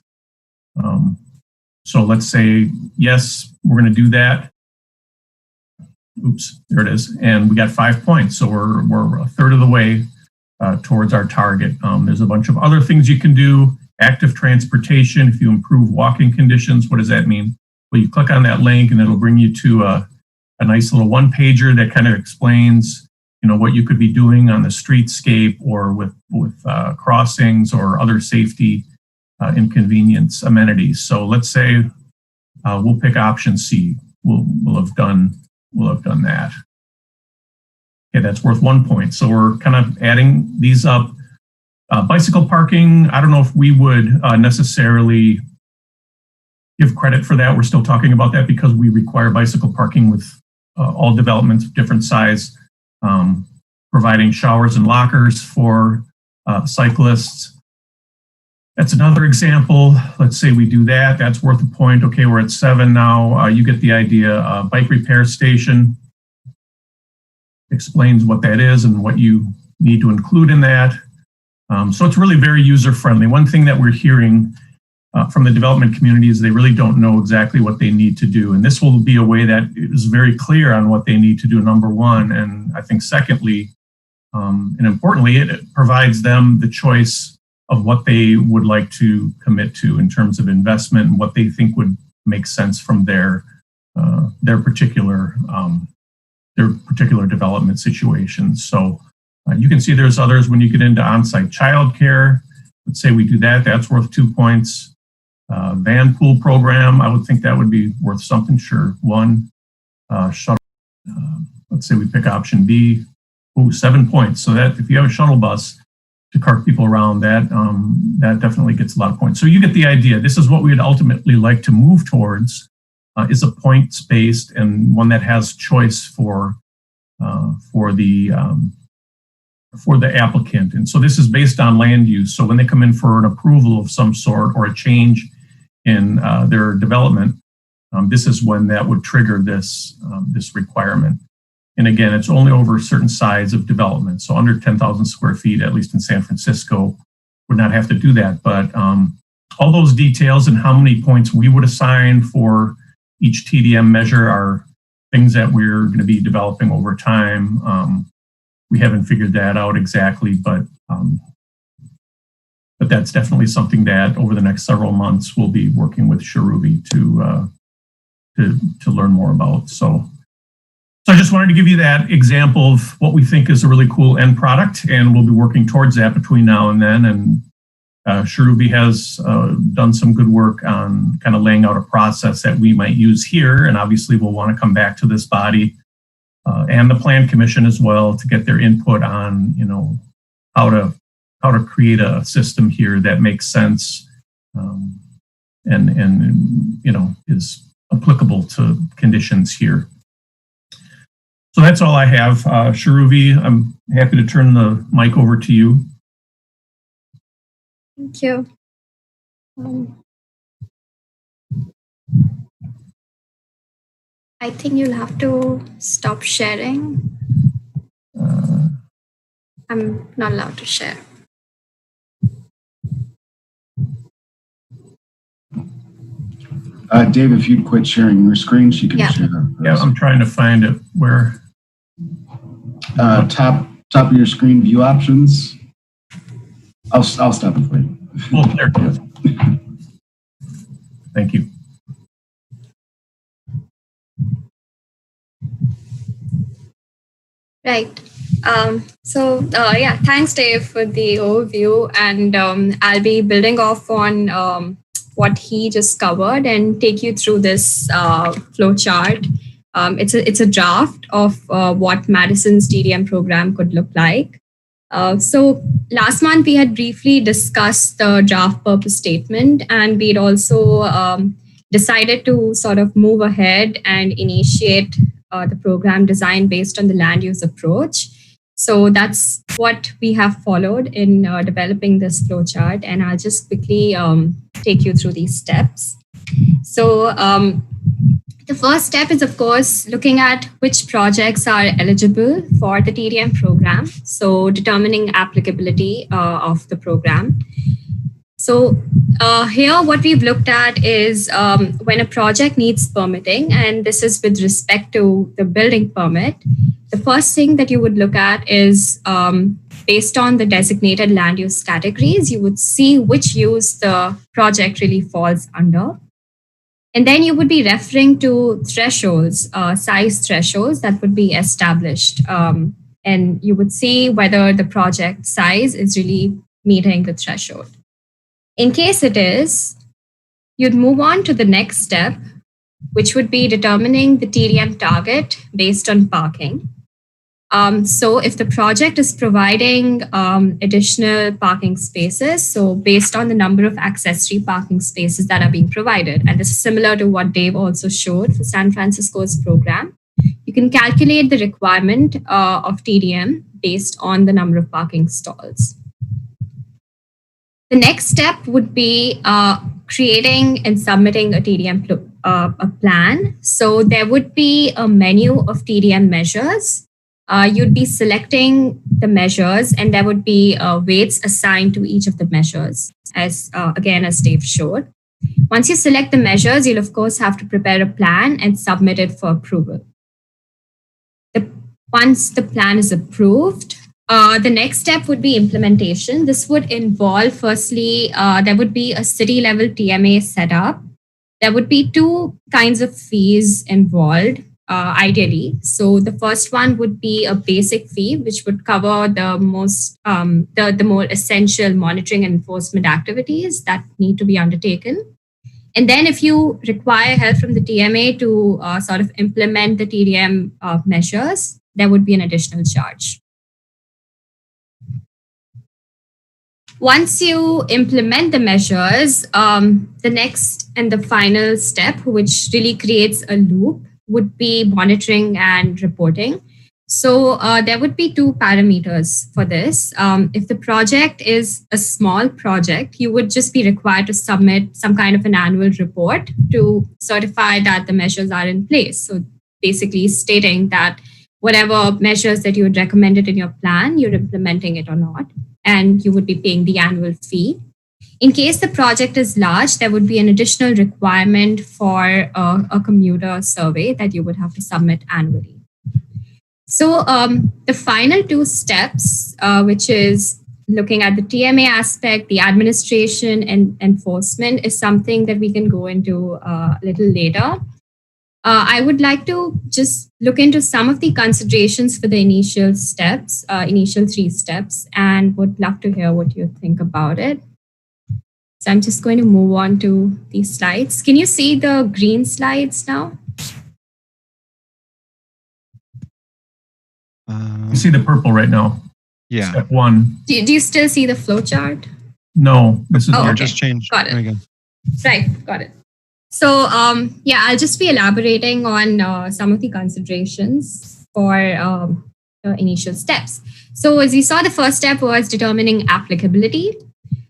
So let's say, yes, we're going to do that. Oops, there it is. And we got 5 points. So we're a third of the way towards our target. There's a bunch of other things you can do. Active transportation, if you improve walking conditions, what does that mean? Well, you click on that link and it'll bring you to a nice little one-pager that kind of explains, what you could be doing on the streetscape or with crossings or other safety inconvenience amenities. So let's say we'll pick option C. We'll have done that. Okay, that's worth 1 point. So we're kind of adding these up. Bicycle parking, I don't know if we would necessarily give credit for that. We're still talking about that because we require bicycle parking with all developments of different size, providing showers and lockers for cyclists. That's another example. Let's say we do that. That's worth a point. Okay, we're at 7 now. You get the idea. Bike repair station explains what that is and what you need to include in that. So it's really very user-friendly. One thing that we're hearing from the development community is they really don't know exactly what they need to do. And this will be a way that is very clear on what they need to do, number one. And I think secondly, and importantly, it provides them the choice of what they would like to commit to in terms of investment and what they think would make sense from their particular development situations. So you can see there's others when you get into on-site childcare. Let's say we do that. That's worth 2 points. Van pool program, I would think that would be worth something. Sure, 1. Shuttle. Let's say we pick option B. 7 points. So that if you have a shuttle bus to cart people around, that definitely gets a lot of points. So you get the idea. This is what we would ultimately like to move towards, is a points-based and one that has choice for the applicant. And so this is based on land use. So when they come in for an approval of some sort or a change in their development, this is when that would trigger this requirement. And again, it's only over a certain size of development. So under 10,000 square feet, at least in San Francisco, would not have to do that. But all those details and how many points we would assign for each TDM measure are things that we're going to be developing over time. We haven't figured that out exactly, but that's definitely something that over the next several months we'll be working with Sharuvi to learn more about. So I just wanted to give you that example of what we think is a really cool end product, and we'll be working towards that between now and then. And Sharuvi has done some good work on kind of laying out a process that we might use here, and obviously we'll want to come back to this body and the Plan Commission as well to get their input on, how to how to create a system here that makes sense and is applicable to conditions here. So that's all I have. Sharuvi, I'm happy to turn the mic over to you. Thank you. I think you'll have to stop sharing. I'm not allowed to share. Dave, if you'd quit sharing your screen, she can share that. Yeah, I'm trying to find it. Where? Top of your screen, view options. I'll stop it for you. Oh, there it is. Thank you. Right. Yeah, thanks, Dave, for the overview. And I'll be building off on what he just covered and take you through this flow chart. It's a draft of what Madison's TDM program could look like. So last month we had briefly discussed the draft purpose statement, and we'd also decided to sort of move ahead and initiate the program design based on the land use approach. So that's what we have followed in developing this flowchart, and I'll just quickly take you through these steps. So the first step is, of course, looking at which projects are eligible for the TDM program. So determining applicability of the program. So here what we've looked at is when a project needs permitting, and this is with respect to the building permit, the first thing that you would look at is based on the designated land use categories, you would see which use the project really falls under. And then you would be referring to thresholds, size thresholds that would be established. And you would see whether the project size is really meeting the threshold. In case it is, you'd move on to the next step, which would be determining the TDM target based on parking. So if the project is providing additional parking spaces, so based on the number of accessory parking spaces that are being provided, and this is similar to what Dave also showed for San Francisco's program, you can calculate the requirement of TDM based on the number of parking stalls. The next step would be creating and submitting a TDM a plan. So there would be a menu of TDM measures. You'd be selecting the measures, and there would be weights assigned to each of the measures, as Dave showed. Once you select the measures, you'll of course have to prepare a plan and submit it for approval. Once the plan is approved, the next step would be implementation. This would involve, firstly, there would be a city level TMA set up. There would be two kinds of fees involved. Ideally. So the first one would be a basic fee, which would cover the most, the more essential monitoring and enforcement activities that need to be undertaken. And then if you require help from the TMA to sort of implement the TDM measures, there would be an additional charge. Once you implement the measures, the next and the final step, which really creates a loop, would be monitoring and reporting. So there would be two parameters for this. If the project is a small project, you would just be required to submit some kind of an annual report to certify that the measures are in place. So basically stating that whatever measures that you had recommended in your plan, you're implementing it or not, and you would be paying the annual fee. In case the project is large, there would be an additional requirement for a commuter survey that you would have to submit annually. So the final two steps, which is looking at the TMA aspect, the administration and enforcement, is something that we can go into a little later. I would like to just look into some of the considerations for the initial steps, initial 3 steps, and would love to hear what you think about it. So I'm just going to move on to these slides. Can you see the green slides now? You see the purple right now. Yeah. Step one. Do you still see the flow chart? No, this is Oh, Here, okay. just change. Got it. There you go. Right, got it. So, yeah, I'll just be elaborating on some of the considerations for the initial steps. So, as we saw, the first step was determining applicability.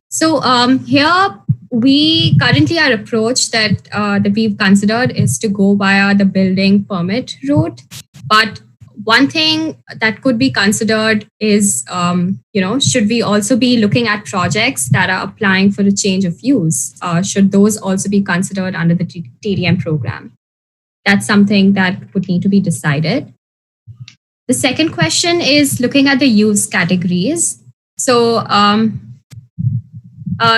So, here we currently our approach that we've considered is to go via the building permit route. But one thing that could be considered is, should we also be looking at projects that are applying for a change of use? Should those also be considered under the TDM program? That's something that would need to be decided. The second question is looking at the use categories. So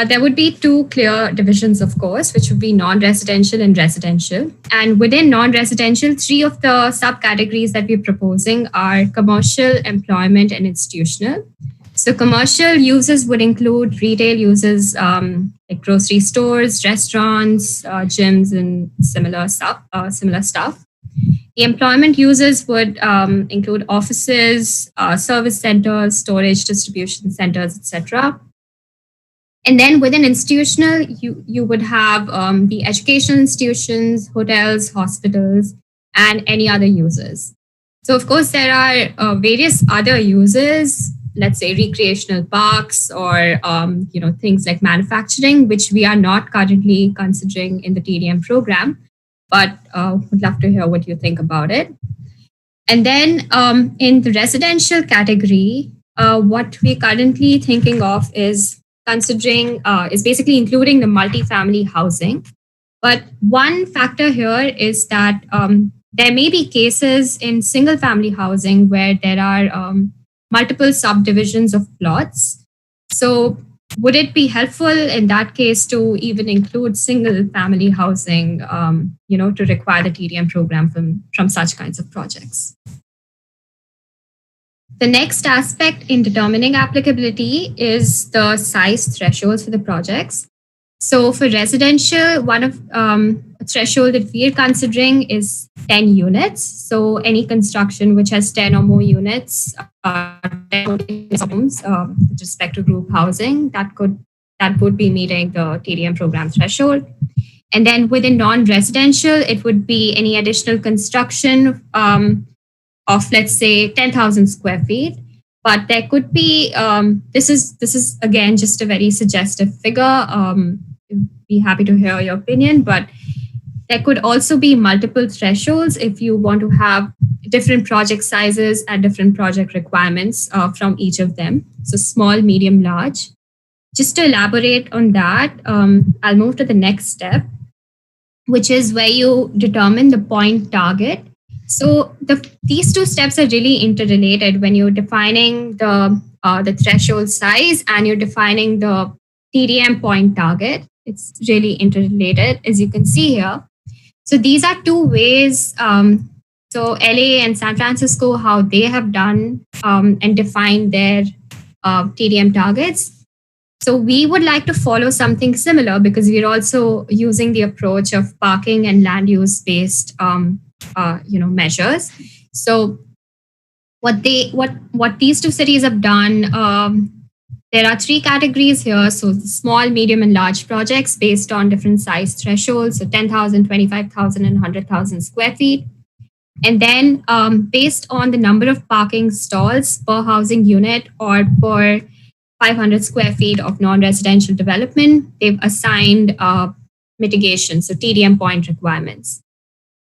there would be two clear divisions, of course, which would be non-residential and residential. And within non-residential, three of the subcategories that we're proposing are commercial, employment, and institutional. So commercial uses would include retail uses like grocery stores, restaurants, gyms, and similar stuff. The employment uses would include offices, service centers, storage, distribution centers, etc. And then within institutional, you would have the educational institutions, hotels, hospitals, and any other users. So of course, there are various other uses, let's say recreational parks or things like manufacturing, which we are not currently considering in the TDM program, but would love to hear what you think about it. And then in the residential category, what we're currently thinking of is basically including the multifamily housing. But one factor here is that there may be cases in single family housing where there are multiple subdivisions of plots. So would it be helpful in that case to even include single family housing, to require the TDM program from such kinds of projects? The next aspect in determining applicability is the size thresholds for the projects. So for residential, one of a threshold that we are considering is 10 units. So any construction which has 10 or more units, 10 homes with respect to group housing, that would be meeting the TDM program threshold. And then within non-residential, it would be any additional construction of, let's say, 10,000 square feet. But there could be, this is again just a very suggestive figure. Be happy to hear your opinion, but there could also be multiple thresholds if you want to have different project sizes and different project requirements from each of them. So small, medium, large. Just to elaborate on that, I'll move to the next step, which is where you determine the point target. So these two steps are really interrelated when you're defining the threshold size and you're defining the TDM point target. It's really interrelated, as you can see here. So these are two ways. So LA and San Francisco, how they have done and defined their TDM targets. So we would like to follow something similar because we're also using the approach of parking and land use based measures. So what these two cities have done, there are three categories here. So small, medium, and large projects based on different size thresholds. So 10,000, 25,000, and 100,000 square feet. And then based on the number of parking stalls per housing unit or per 500 square feet of non-residential development, they've assigned mitigation, so TDM point requirements.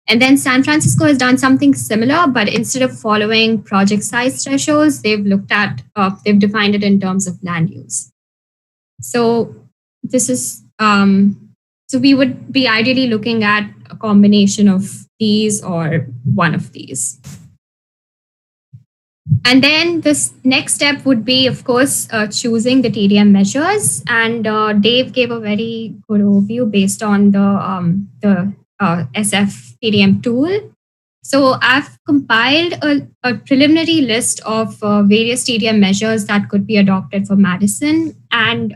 And then San Francisco has done something similar, but instead of following project size thresholds, they've defined it in terms of land use. So this is, so we would be ideally looking at a combination of these or one of these. And then this next step would be, of course, choosing the TDM measures. And Dave gave a very good overview based on the SF TDM tool. So I've compiled a preliminary list of various TDM measures that could be adopted for Madison. And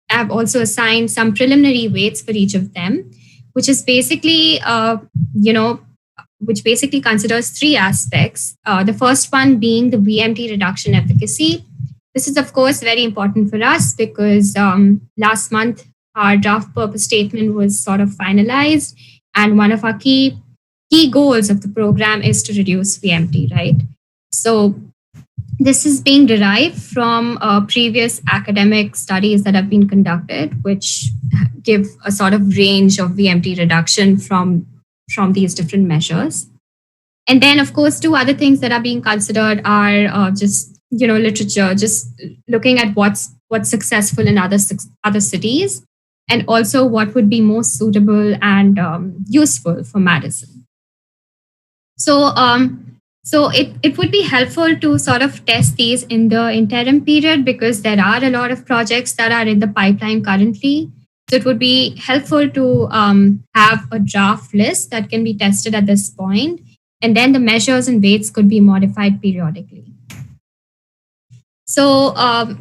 I've also assigned some preliminary weights for each of them, which is basically, which basically considers three aspects. The first one being the VMT reduction efficacy. This is, of course, very important for us because last month our draft purpose statement was sort of finalized, and one of our key goals of the program is to reduce VMT, right? So this is being derived from previous academic studies that have been conducted, which give a sort of range of VMT reduction from these different measures. And then, of course, two other things that are being considered are just, literature, just looking at what's successful in other cities, and also what would be most suitable and useful for Madison. So it would be helpful to sort of test these in the interim period because there are a lot of projects that are in the pipeline currently. So it would be helpful to have a draft list that can be tested at this point, and then the measures and weights could be modified periodically. So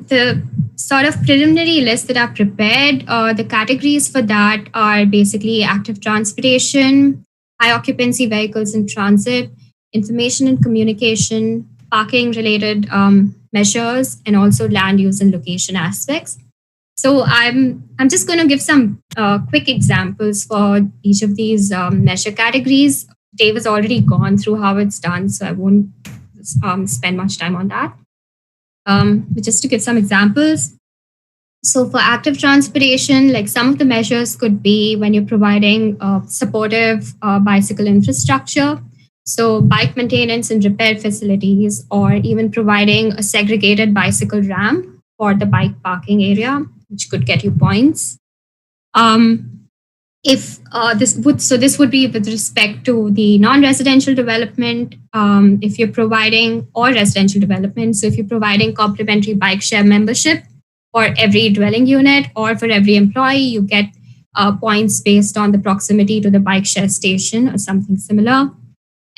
the sort of preliminary list that I've prepared, the categories for that are basically active transportation, high occupancy vehicles in transit, information and communication, parking related measures, and also land use and location aspects. So I'm just going to give some quick examples for each of these measure categories. Dave has already gone through how it's done, so I won't spend much time on that. But just to give some examples. So for active transportation, like some of the measures could be when you're providing supportive bicycle infrastructure. So bike maintenance and repair facilities, or even providing a segregated bicycle ramp for the bike parking area, which could get you points. This would be with respect to the non-residential development, if you're providing, or residential development. So if you're providing complimentary bike share membership for every dwelling unit or for every employee, you get points based on the proximity to the bike share station or something similar.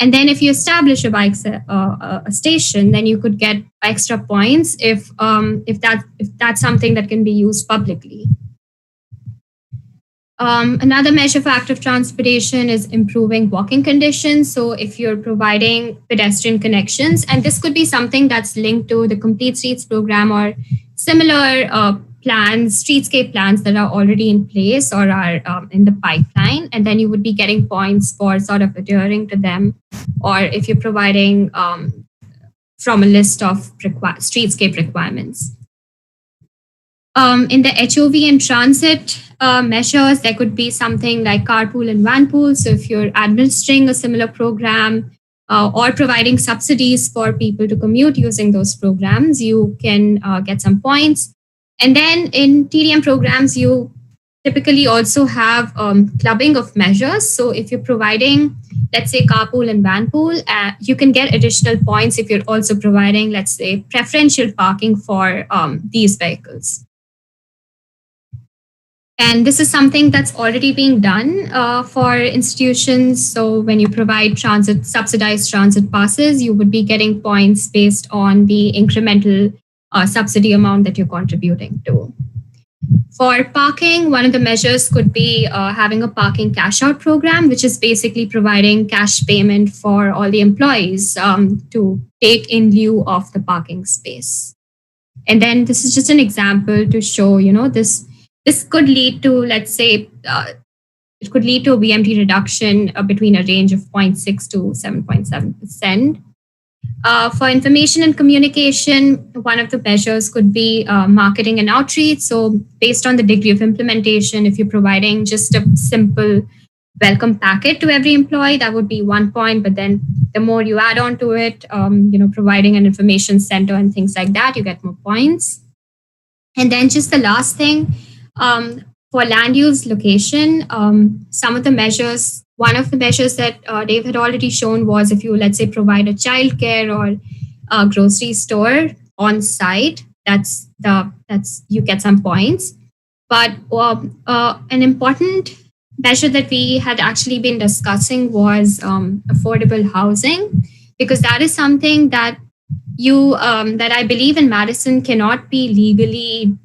And then if you establish a bike a station, then you could get extra points if that's something that can be used publicly. Another measure for active transportation is improving walking conditions. So if you're providing pedestrian connections, and this could be something that's linked to the Complete Streets program or similar plans, streetscape plans that are already in place or are in the pipeline, and then you would be getting points for sort of adhering to them, or if you're providing from a list of streetscape requirements. In the HOV and transit measures, there could be something like carpool and vanpool. So if you're administering a similar program or providing subsidies for people to commute using those programs, you can get some points. And then in TDM programs, you typically also have clubbing of measures. So if you're providing, let's say, carpool and vanpool, you can get additional points if you're also providing, let's say, preferential parking for these vehicles. And this is something that's already being done for institutions. So when you provide subsidized transit passes, you would be getting points based on the incremental subsidy amount that you're contributing to. For parking, one of the measures could be having a parking cash out program, which is basically providing cash payment for all the employees to take in lieu of the parking space. And then this is just an example to show, this could lead to, let's say, it could lead to a VMT reduction between a range of 0.6 to 7.7%. For information and communication, one of the measures could be marketing and outreach. So based on the degree of implementation, if you're providing just a simple welcome packet to every employee, that would be 1 point. But then the more you add on to it, providing an information center and things like that, you get more points. And then just the last thing, for land use location, some of the measures, one of the measures that Dave had already shown was if you, let's say, provide a childcare or a grocery store on site, you get some points. But an important measure that we had actually been discussing was affordable housing, because that is something that that I believe in Madison cannot be legally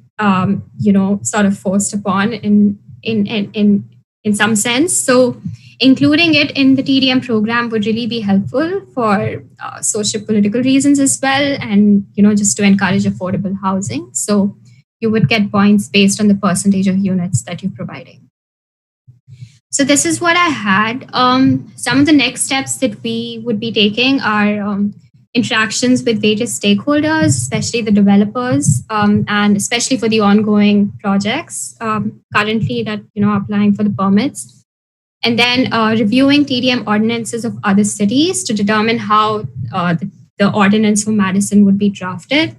sort of forced upon in some sense. So including it in the TDM program would really be helpful for socio-political reasons as well, and just to encourage affordable housing. So you would get points based on the percentage of units that you're providing. So this is what I had. Some of the next steps that we would be taking are interactions with various stakeholders, especially the developers, and especially for the ongoing projects currently that are applying for the permits. And then reviewing TDM ordinances of other cities to determine how the ordinance for Madison would be drafted.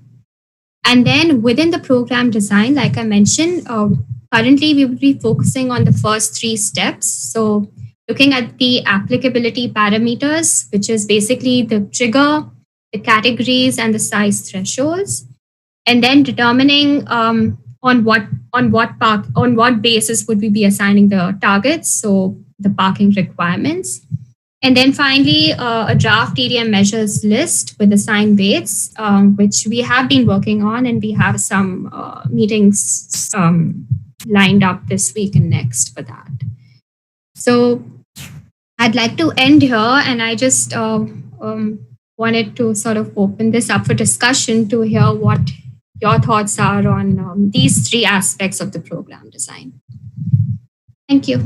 And then within the program design, like I mentioned, currently we would be focusing on the first 3 steps. So looking at the applicability parameters, which is basically the trigger, the categories, and the size thresholds, and then determining on what basis would we be assigning the targets, so the parking requirements. And then finally, a draft TDM measures list with assigned weights, which we have been working on, and we have some meetings lined up this week and next for that. So I'd like to end here, and I just wanted to sort of open this up for discussion to hear what your thoughts are on these 3 aspects of the program design. Thank you.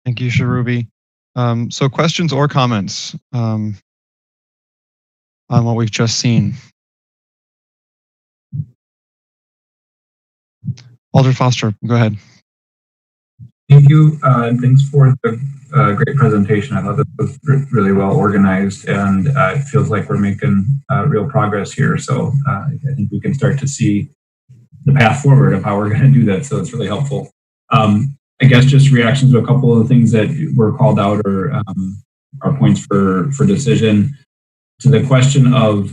Thank you, Sharubi. So questions or comments on what we've just seen? Alder Foster, go ahead. Thank you. Thanks for the great presentation. I thought this was really well organized, and it feels like we're making real progress here. So I think we can start to see the path forward of how we're going to do that. So it's really helpful. I guess just reactions to a couple of the things that were called out or are points for decision. To the question of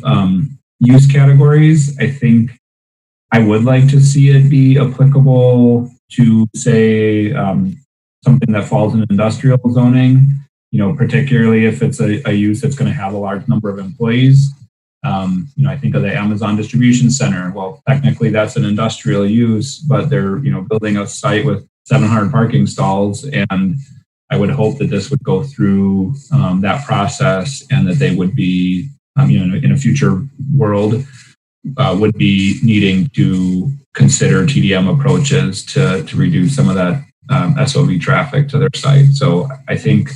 use categories, I think I would like to see it be applicable to, say, something that falls in industrial zoning, particularly if it's a use that's going to have a large number of employees. I think of the Amazon distribution center. Well, technically that's an industrial use, but they're, building a site with 700 parking stalls, and I would hope that this would go through that process, and that they would be, in a future world, would be needing to consider TDM approaches to reduce some of that SOV traffic to their site. So I think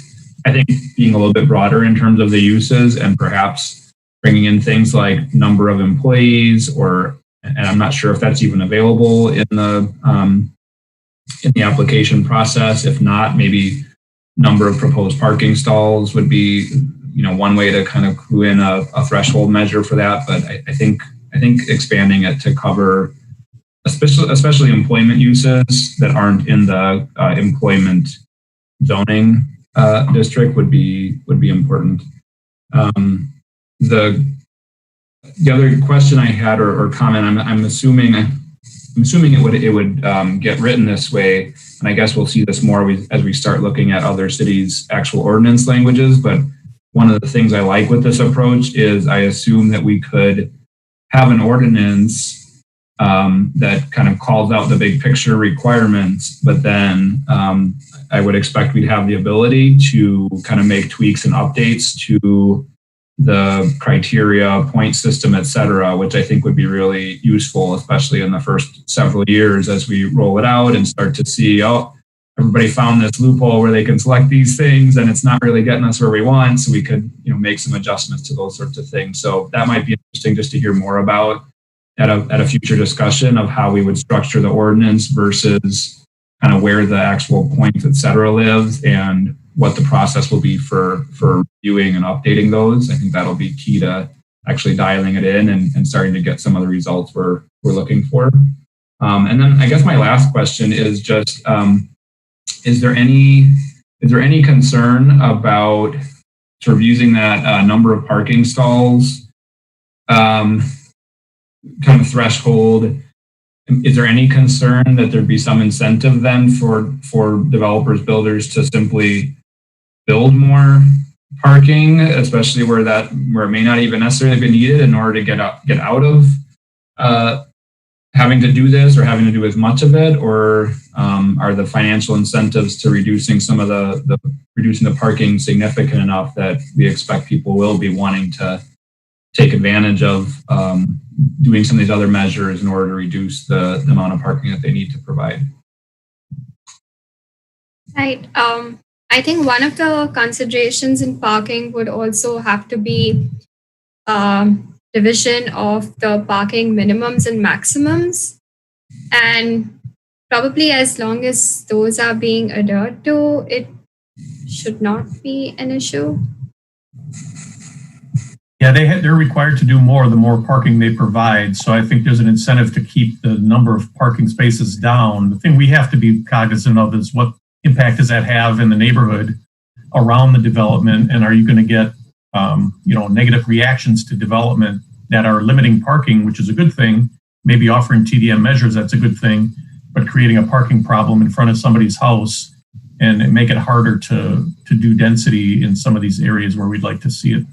being a little bit broader in terms of the uses, and perhaps bringing in things like number of employees, and I'm not sure if that's even available in the application process. If not, maybe number of proposed parking stalls would be, one way to kind of clue in a threshold measure for that. But I think expanding it to cover especially employment uses that aren't in the employment zoning district would be important. The other question I had or comment, I'm assuming it would get written this way, and I guess we'll see this more as we start looking at other cities' actual ordinance languages. But one of the things I like with this approach is I assume that we could have an ordinance that kind of calls out the big picture requirements, but then I would expect we'd have the ability to kind of make tweaks and updates to the criteria, point system, et cetera, which I think would be really useful, especially in the first several years as we roll it out and start to see, everybody found this loophole where they can select these things and it's not really getting us where we want. So we could, make some adjustments to those sorts of things. So that might be interesting just to hear more about at a future discussion of how we would structure the ordinance versus kind of where the actual points, et cetera, live, and what the process will be for reviewing and updating those. I think that'll be key to actually dialing it in and starting to get some of the results we're looking for. And then I guess my last question is just, is there any concern about sort of using that number of parking stalls kind of threshold? Is there any concern that there'd be some incentive then for developers, builders to simply build more parking, especially where it may not even necessarily be needed in order to get out of having having to do this or having to do as much of it, or are the financial incentives to reducing some of reducing the parking significant enough that we expect people will be wanting to take advantage of doing some of these other measures in order to reduce the amount of parking that they need to provide? Right. I think one of the considerations in parking would also have to be division of the parking minimums and maximums. And probably as long as those are being adhered to, it should not be an issue. Yeah, they're required to do more the more parking they provide. So I think there's an incentive to keep the number of parking spaces down. The thing we have to be cognizant of is what impact does that have in the neighborhood around the development, and are you going to get negative reactions to development that are limiting parking, which is a good thing. Maybe offering TDM measures, that's a good thing, but creating a parking problem in front of somebody's house and make it harder to do density in some of these areas where we'd like to see it.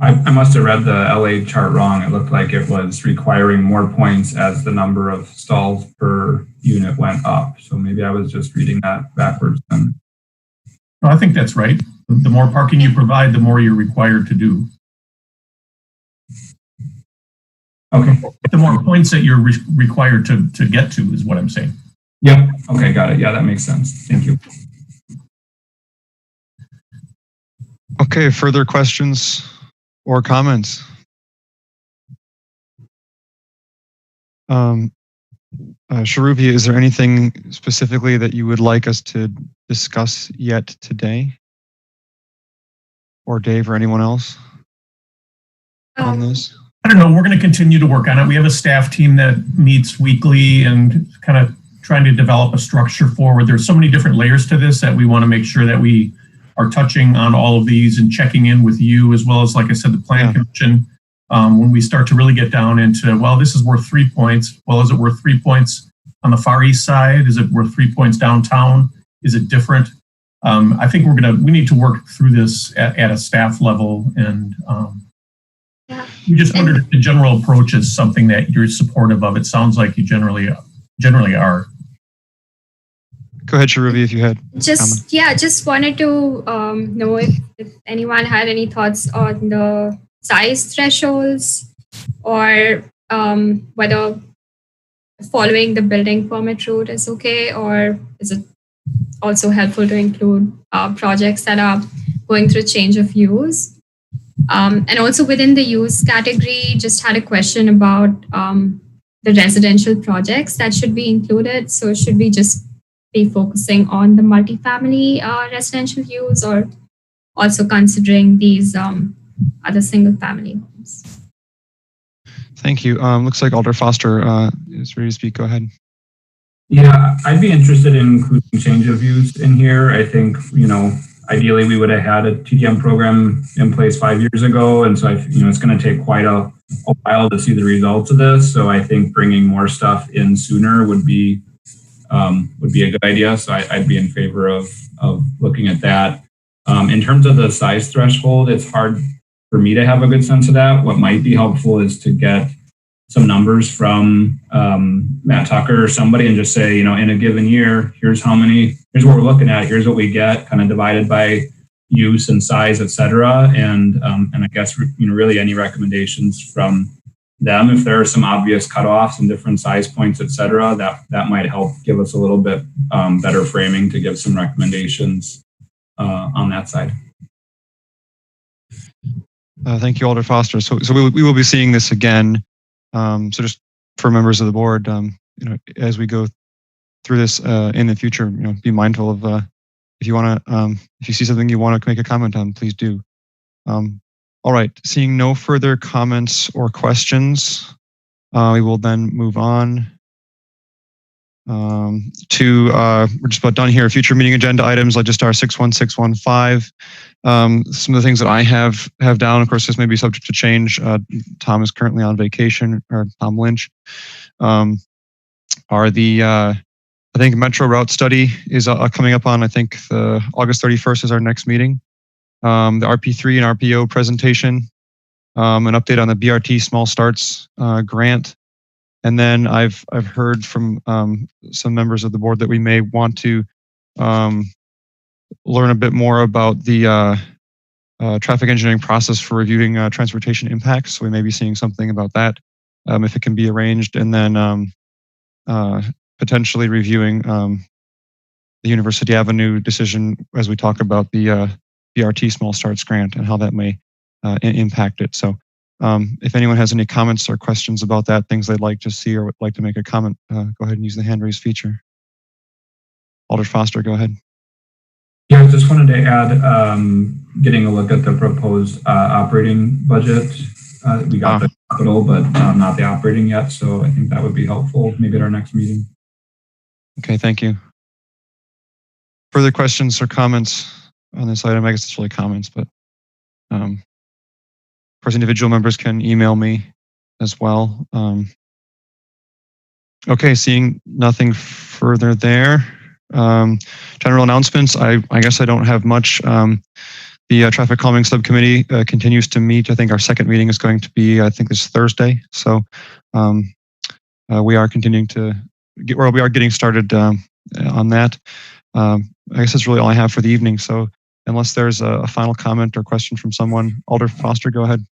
I must have read the LA chart wrong. It looked like it was requiring more points as the number of stalls per unit went up. So maybe I was just reading that backwards then. No, I think that's right. The more parking you provide, the more you're required to do. Okay. The more points that you're required to get to is what I'm saying. Yep. Okay, got it. Yeah, that makes sense. Thank you. Okay, further questions or comments? Sharupia, is there anything specifically that you would like us to discuss yet today? Or Dave or anyone else on this? I don't know. We're going to continue to work on it. We have a staff team that meets weekly and kind of trying to develop a structure forward. There's so many different layers to this that we want to make sure that we are touching on all of these and checking in with you, as well as, like I said, the plan commission. When we start to really get down into, well, this is worth 3 points. Well, is it worth 3 points on the far east side? Is it worth 3 points downtown? Is it different? I think we need to work through this at a staff level, and we just wondered if the general approach is something that you're supportive of. It sounds like you generally are. Go ahead, Sharupia, if you had. Just wanted to know if anyone had any thoughts on the size thresholds, or whether following the building permit route is okay, or is it also helpful to include projects that are going through change of use. And also within the use category, just had a question about the residential projects that should be included. So should we just be focusing on the multifamily residential use, or also considering these other single family homes? Thank you. Looks like Alder Foster is ready to speak. Go ahead. Yeah, I'd be interested in including change of use in here. I think, ideally we would have had a TDM program in place 5 years ago. And so, it's going to take quite a while to see the results of this. So I think bringing more stuff in sooner would be a good idea. So I'd be in favor of looking at that. In terms of the size threshold, it's hard for me to have a good sense of that. What might be helpful is to get some numbers from Matt Tucker or somebody and just say, in a given year, here's what we're looking at, here's what we get, kind of divided by use and size, et cetera. And I guess, really any recommendations from them, if there are some obvious cutoffs and different size points, et cetera, that might help give us a little bit better framing to give some recommendations on that side. Thank you, Alder Foster. So we will be seeing this again. So just for members of the board, as we go through this in the future, be mindful of if you see something you want to make a comment on, please do. All right, seeing no further comments or questions, we will then move on to we're just about done here. Future meeting agenda items, Legistar 61615. Some of the things that I have down, of course, this may be subject to change. Tom is currently on vacation, or Tom Lynch. Are the I think Metro Route Study is coming up on, I think, the August 31st is our next meeting. The RP3 and RPO presentation, an update on the BRT Small Starts grant, And then I've heard from some members of the board that we may want to learn a bit more about the traffic engineering process for reviewing transportation impacts. So we may be seeing something about that if it can be arranged, and then potentially reviewing the University Avenue decision as we talk about the BRT Small Starts Grant and how that may impact it. So if anyone has any comments or questions about that, things they'd like to see or would like to make a comment, go ahead and use the hand raise feature. Alder Foster, go ahead. Yeah, I just wanted to add, getting a look at the proposed operating budget. We got the capital, but not the operating yet. So I think that would be helpful maybe at our next meeting. Okay, thank you. Further questions or comments on this item? I guess it's really comments, but of course, individual members can email me as well. Okay, seeing nothing further there. General announcements, I guess I don't have much. The traffic calming subcommittee continues to meet. I think our second meeting is going to be, I think this Thursday. So we are continuing to we are getting started on that. I guess that's really all I have for the evening. So unless there's a final comment or question from someone, Alder Foster, go ahead.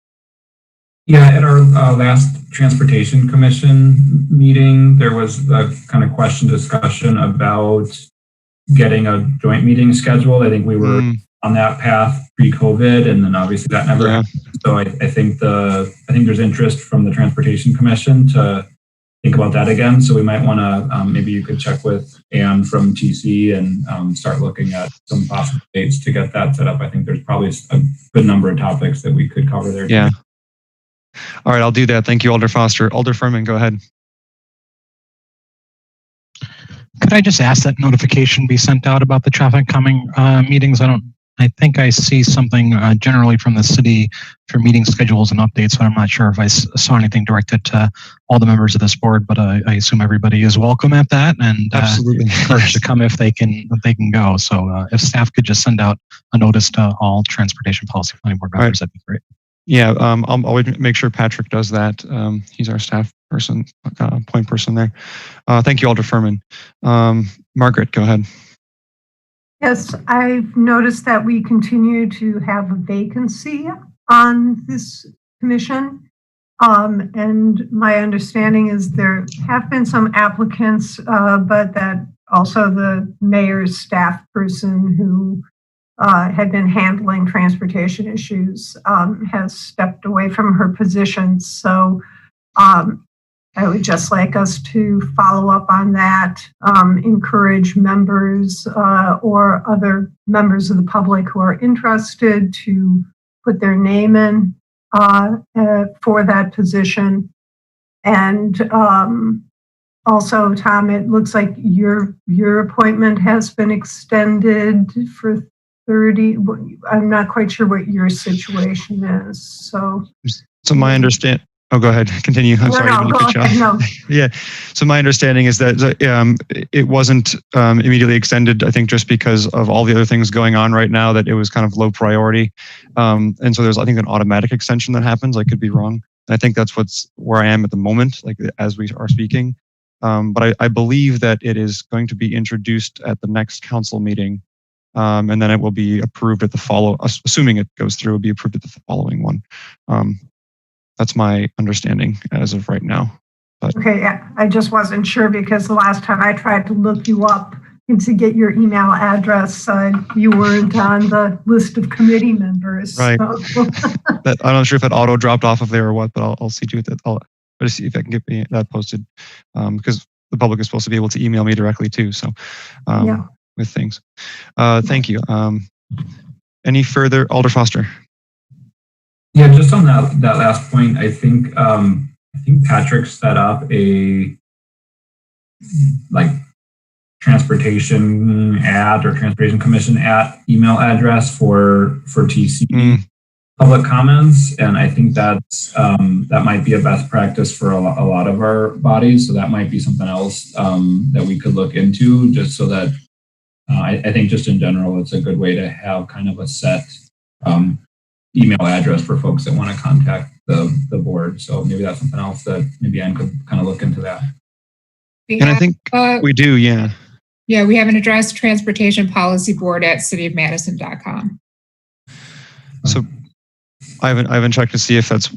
Yeah, at our last Transportation Commission meeting, there was a kind of discussion about getting a joint meeting scheduled. I think we were on that path pre-COVID, and then obviously that never happened. So I think there's interest from the Transportation Commission to think about that again. So we might want to maybe you could check with Anne from TC and start looking at some possible dates to get that set up. I think there's probably a good number of topics that we could cover there. Yeah. All right, I'll do that. Thank you, Alder Foster. Alder Furman, go ahead. Could I just ask that notification be sent out about the traffic calming meetings? I think I see something generally from the city for meeting schedules and updates, but I'm not sure if I saw anything directed to all the members of this board. But I assume everybody is welcome at that, and absolutely encouraged to come if they can go. So if staff could just send out a notice to all transportation policy planning board members, that'd be great. Yeah, I'll always make sure Patrick does that. He's our staff person, point person there. Thank you, Alder Furman. Margaret, go ahead. Yes, I've noticed that we continue to have a vacancy on this commission. And my understanding is there have been some applicants, but that also the mayor's staff person who had been handling transportation issues has stepped away from her position. So I would just like us to follow up on that, encourage members or other members of the public who are interested to put their name in for that position. And also, Tom, it looks like your appointment has been extended for 30. I'm not quite sure what your situation is. So my understanding. Oh, go ahead. Continue. I'm sorry. No, go ahead. No. Yeah. So my understanding is that it wasn't immediately extended, I think, just because of all the other things going on right now, that it was kind of low priority. And so there's, I think, an automatic extension that happens. I could be wrong. And I think that's where I am at the moment, like as we are speaking. But I believe that it is going to be introduced at the next council meeting. And then it will be approved at assuming it goes through, it will be approved at the following one. That's my understanding as of right now. But. Okay, yeah, I just wasn't sure because the last time I tried to look you up and to get your email address, you weren't on the list of committee members. Right. So. I'm not sure if that auto dropped off of there or what, but I'll see to it that I'll try to see if I can get that posted because the public is supposed to be able to email me directly too. So with things. Thank you. Any further, Alder Foster? Yeah, just on that last point, I think Patrick set up a transportation commission email address for TC public comments, and I think that's that might be a best practice for a lot of our bodies. So that might be something else that we could look into, just so that I think just in general, it's a good way to have kind of a set email address for folks that want to contact the board. So maybe that's something else that maybe Ann could kind of look into that. We And I have, think we do, yeah. yeah, we have an address, Transportation Policy Board at cityofmadison.com. So I haven't checked to see if that's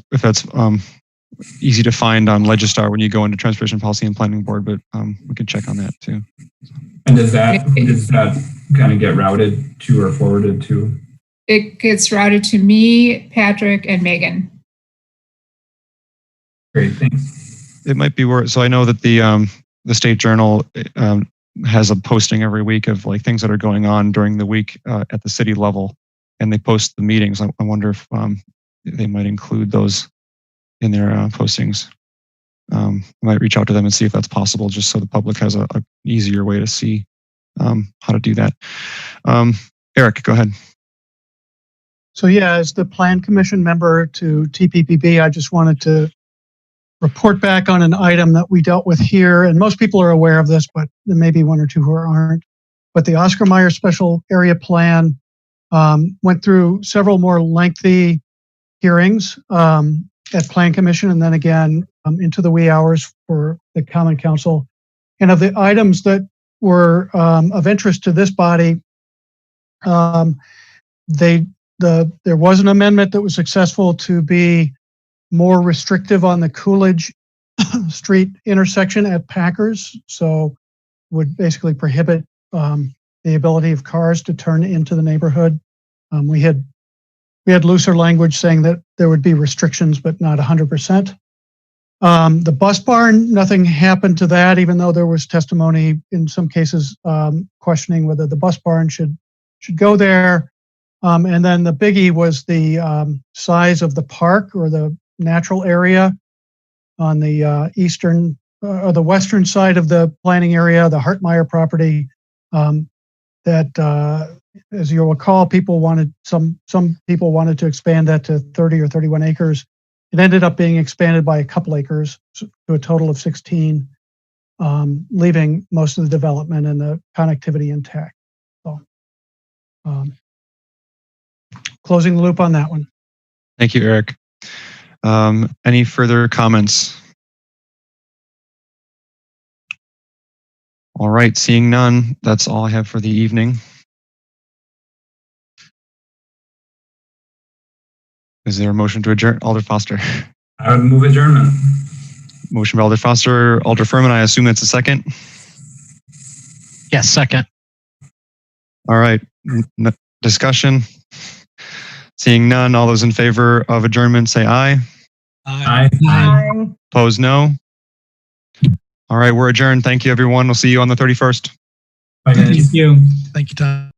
easy to find on Legistar when you go into Transportation Policy and Planning Board, but we can check on that too. And does that kind of get routed to or forwarded to? It gets routed to me, Patrick, and Megan. Great, thanks. It might be worth. So I know that the State Journal has a posting every week of like things that are going on during the week at the city level, and they post the meetings. I wonder if they might include those in their postings. I might reach out to them and see if that's possible, just so the public has a easier way to see how to do that. Eric, go ahead. So yeah, as the Plan Commission member to TPPB, I just wanted to report back on an item that we dealt with here. And most people are aware of this, but there may be one or two who aren't. But the Oscar Mayer Special Area Plan went through several more lengthy hearings at Plan Commission, and then again into the wee hours for the Common Council. And of the items that were of interest to this body, there was an amendment that was successful to be more restrictive on the Coolidge Street intersection at Packers. So would basically prohibit the ability of cars to turn into the neighborhood. We had looser language saying that there would be restrictions, but not 100%. The bus barn, nothing happened to that, even though there was testimony in some cases questioning whether the bus barn should go there. And then the biggie was the size of the park or the natural area on the eastern or the western side of the planning area, the Hartmeyer property. That, as you'll recall, some people wanted to expand that to 30 or 31 acres. It ended up being expanded by a couple acres to a total of 16, leaving most of the development and the connectivity intact. So, closing the loop on that one. Thank you, Eric. Any further comments? All right, seeing none, that's all I have for the evening. Is there a motion to adjourn? Alder Foster. I would move adjournment. Motion by Alder Foster. Alder Furman, I assume that's a second? Yes, second. All right, discussion. Seeing none, all those in favor of adjournment say aye. Aye. Opposed, no. All right, we're adjourned. Thank you, everyone. We'll see you on the 31st. Bye, guys. Thank you. Thank you, Tom.